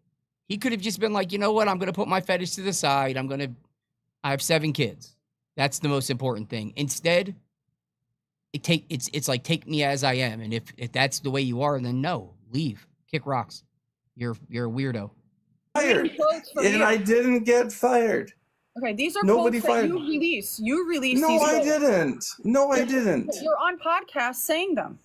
[SPEAKER 2] He could have just been like, you know what? I'm going to put my fetish to the side. I have 7 kids. That's the most important thing. Instead, it's like, take me as I am. And if that's the way you are, then no, leave. Kick rocks. You're a weirdo.
[SPEAKER 5] Fired. And I didn't get fired.
[SPEAKER 13] Okay, these are
[SPEAKER 5] Nobody
[SPEAKER 13] quotes that
[SPEAKER 5] fired.
[SPEAKER 13] you release. You release
[SPEAKER 5] No,
[SPEAKER 13] these
[SPEAKER 5] I
[SPEAKER 13] quotes.
[SPEAKER 5] didn't. No, I didn't.
[SPEAKER 13] You're on podcasts saying them.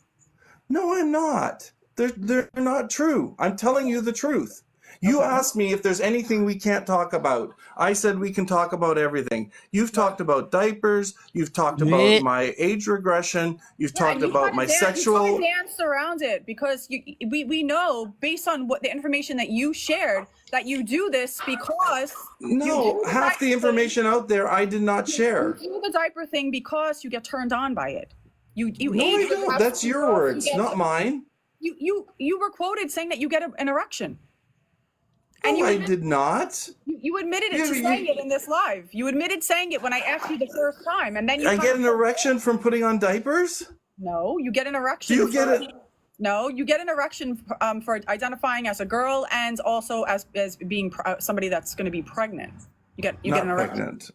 [SPEAKER 5] No, I'm not. They're not true. I'm telling you the truth. You asked me if there's anything we can't talk about. I said we can talk about everything. You've talked about diapers. You've talked about my age regression. You've talked about my sexual.
[SPEAKER 13] You dance around it because we know based on what the information that you shared that you do this because
[SPEAKER 5] no, half the information out there I did not share.
[SPEAKER 13] You do the diaper thing because you get turned on by it. You
[SPEAKER 5] no, I don't. That's your words, not mine.
[SPEAKER 13] You were quoted saying that you get an erection.
[SPEAKER 5] And no, I did not.
[SPEAKER 13] You admitted it saying it in this live. You admitted saying it when I asked you the first time, and then you.
[SPEAKER 5] I get an erection from putting on diapers.
[SPEAKER 13] No, you get an erection.
[SPEAKER 5] Do you get it?
[SPEAKER 13] No, you get an erection for identifying as a girl and also as being somebody that's going to be pregnant. You get an erection.
[SPEAKER 5] Pregnant.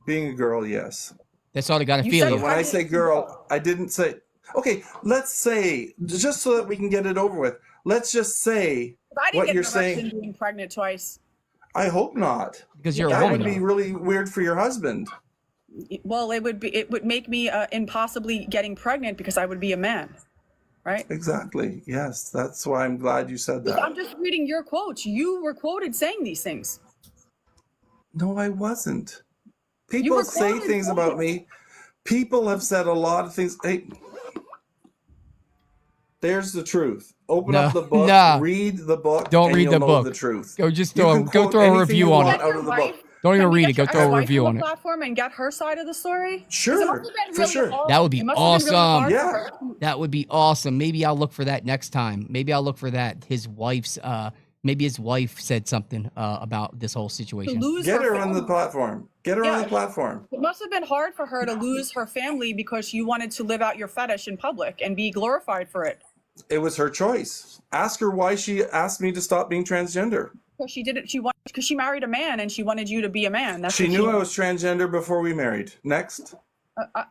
[SPEAKER 5] Being a girl, yes.
[SPEAKER 2] That's all they got to feel.
[SPEAKER 5] So when I say girl, I didn't say. Okay, let's say just so that we can get it over with. Let's just say what you're saying.
[SPEAKER 13] Being pregnant twice.
[SPEAKER 5] I hope not,
[SPEAKER 2] because you're a
[SPEAKER 5] woman.
[SPEAKER 2] woman.
[SPEAKER 5] That would be really weird for your husband.
[SPEAKER 13] Well, it would make me impossibly getting pregnant because I would be a man, right?
[SPEAKER 5] Exactly. Yes, that's why I'm glad you said that.
[SPEAKER 13] I'm just reading your quotes. You were quoted saying these things.
[SPEAKER 5] No, I wasn't. People say things about me. People have said a lot of things. Hey, there's the truth. Open up the book, read the book.
[SPEAKER 2] Don't read the book.
[SPEAKER 5] The truth.
[SPEAKER 2] Go throw a review on it.
[SPEAKER 5] Out of the book.
[SPEAKER 2] Don't even read it. Go throw a review on it.
[SPEAKER 13] Platform and get her side of the story.
[SPEAKER 5] Sure, for sure.
[SPEAKER 2] That would be awesome. Yeah, that would be awesome. Maybe I'll look for that next time. Maybe I'll look for that. His wife's. Maybe his wife said something about this whole situation.
[SPEAKER 5] Get her on the platform. Get her on the platform.
[SPEAKER 13] It must have been hard for her to lose her family because you wanted to live out your fetish in public and be glorified for it.
[SPEAKER 5] It was her choice. Ask her why she asked me to stop being transgender.
[SPEAKER 13] Because she did it. Because she married a man and she wanted you to be a man. That's
[SPEAKER 5] she knew I was transgender before we married. Next.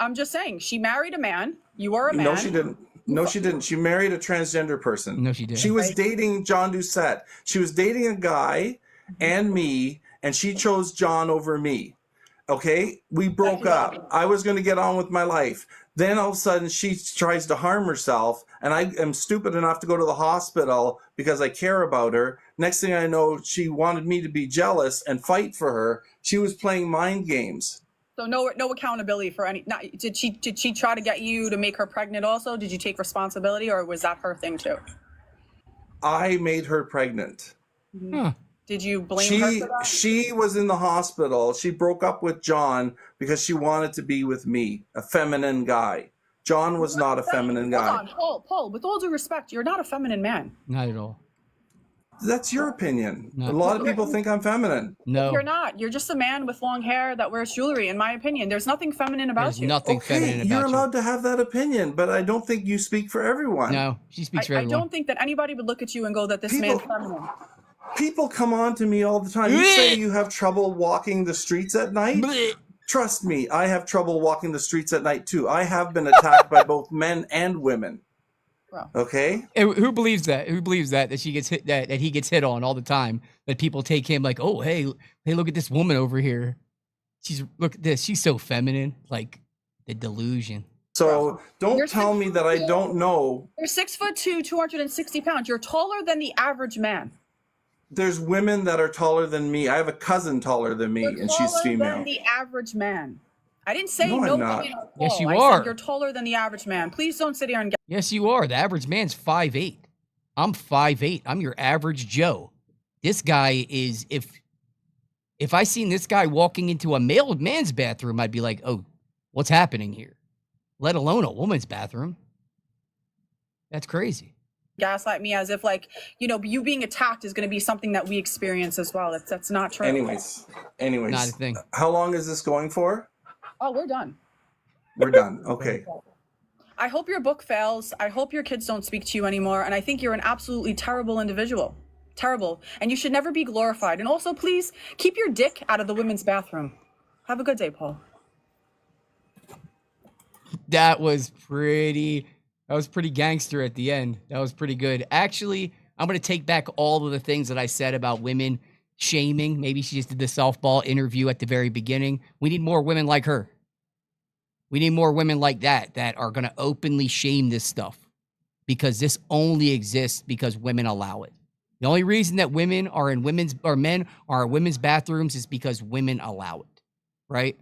[SPEAKER 13] I'm just saying. She married a man. You were a man.
[SPEAKER 5] No, she didn't. No, she didn't. She married a transgender person.
[SPEAKER 2] No, she didn't.
[SPEAKER 5] She was dating John Doucette. She was dating a guy and me, and she chose John over me. Okay? We broke up. I was going to get on with my life. Then all of a sudden she tries to harm herself, and I am stupid enough to go to the hospital because I care about her. Next thing I know, she wanted me to be jealous and fight for her. She was playing mind games.
[SPEAKER 13] So no accountability for any. Did she try to get you to make her pregnant also? Did you take responsibility, or was that her thing too?
[SPEAKER 5] I made her pregnant.
[SPEAKER 2] Huh.
[SPEAKER 13] Did you blame her for that?
[SPEAKER 5] She was in the hospital. She broke up with John because she wanted to be with me, a feminine guy. John was not a feminine guy.
[SPEAKER 13] Hold on, Paul, with all due respect, you're not a feminine man.
[SPEAKER 2] Not at all.
[SPEAKER 5] That's your opinion. A lot of people think I'm feminine.
[SPEAKER 2] No.
[SPEAKER 13] You're not. You're just a man with long hair that wears jewelry, in my opinion. There's nothing feminine about you.
[SPEAKER 2] Nothing feminine about you.
[SPEAKER 5] You're allowed to have that opinion, but I don't think you speak for everyone.
[SPEAKER 2] No, she speaks for everyone.
[SPEAKER 13] I don't think that anybody would look at you and go that this man's feminine.
[SPEAKER 5] People come on to me all the time. You say you have trouble walking the streets at night? Trust me, I have trouble walking the streets at night too. I have been attacked by both men and women. Okay.
[SPEAKER 2] Who believes that? Who believes that she gets hit? That he gets hit on all the time? That people take him like, oh, hey, look at this woman over here. Look at this. She's so feminine. Like the delusion.
[SPEAKER 5] So don't tell me that I don't know.
[SPEAKER 13] You're 6'2", 260 pounds. You're taller than the average man.
[SPEAKER 5] There's women that are taller than me. I have a cousin taller than me, and she's female.
[SPEAKER 13] Taller than the average man. I didn't say
[SPEAKER 5] no. I'm not.
[SPEAKER 2] Yes, you
[SPEAKER 13] I
[SPEAKER 2] are.
[SPEAKER 13] said you're taller than the average man. Please don't sit here and get.
[SPEAKER 2] Yes, you are. The average man's 5'8". I'm 5'8". I'm your average Joe. This guy is if I seen this guy walking into a man's bathroom, I'd be like, oh, what's happening here? Let alone a woman's bathroom. That's crazy.
[SPEAKER 13] Gaslight me as if like, you being attacked is going to be something that we experience as well. That's not true.
[SPEAKER 5] Anyways,
[SPEAKER 2] not a thing.
[SPEAKER 5] How long is this going for?
[SPEAKER 13] Oh, we're done.
[SPEAKER 5] We're done. Okay.
[SPEAKER 13] I hope your book fails. I hope your kids don't speak to you anymore. And I think you're an absolutely terrible individual. Terrible. And you should never be glorified. And also, please keep your dick out of the women's bathroom. Have a good day, Paul.
[SPEAKER 2] That was pretty gangster at the end. That was pretty good. Actually, I'm going to take back all of the things that I said about women shaming. Maybe she just did the softball interview at the very beginning. We need more women like her. We need more women like that are going to openly shame this stuff, because this only exists because women allow it. The only reason that women are in women's or men are in women's bathrooms is because women allow it, right?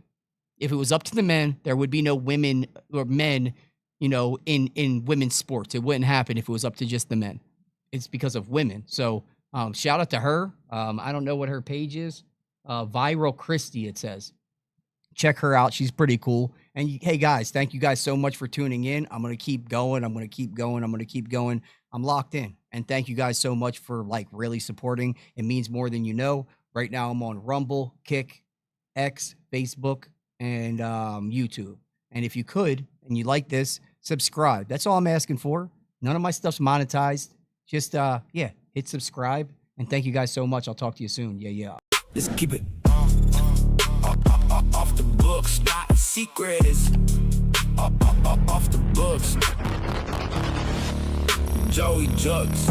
[SPEAKER 2] If it was up to the men, there would be no women or men, you know, in women's sports. It wouldn't happen if it was up to just the men. It's because of women. So shout out to her. I don't know what her page is. Viral Christie, it says. Check her out. She's pretty cool. And hey, guys, thank you guys so much for tuning in. I'm going to keep going. I'm going to keep going. I'm going to keep going. I'm locked in. And thank you guys so much for like really supporting. It means more than you know. Right now, I'm on Rumble, Kick, X, Facebook, and YouTube. And if you could, and you like this, subscribe. That's all I'm asking for. None of my stuff's monetized. Just, yeah, hit subscribe. And thank you guys so much. I'll talk to you soon. Yeah.
[SPEAKER 1] Let's keep it off the books. Not a secret. It's off the books. Joey Jugs.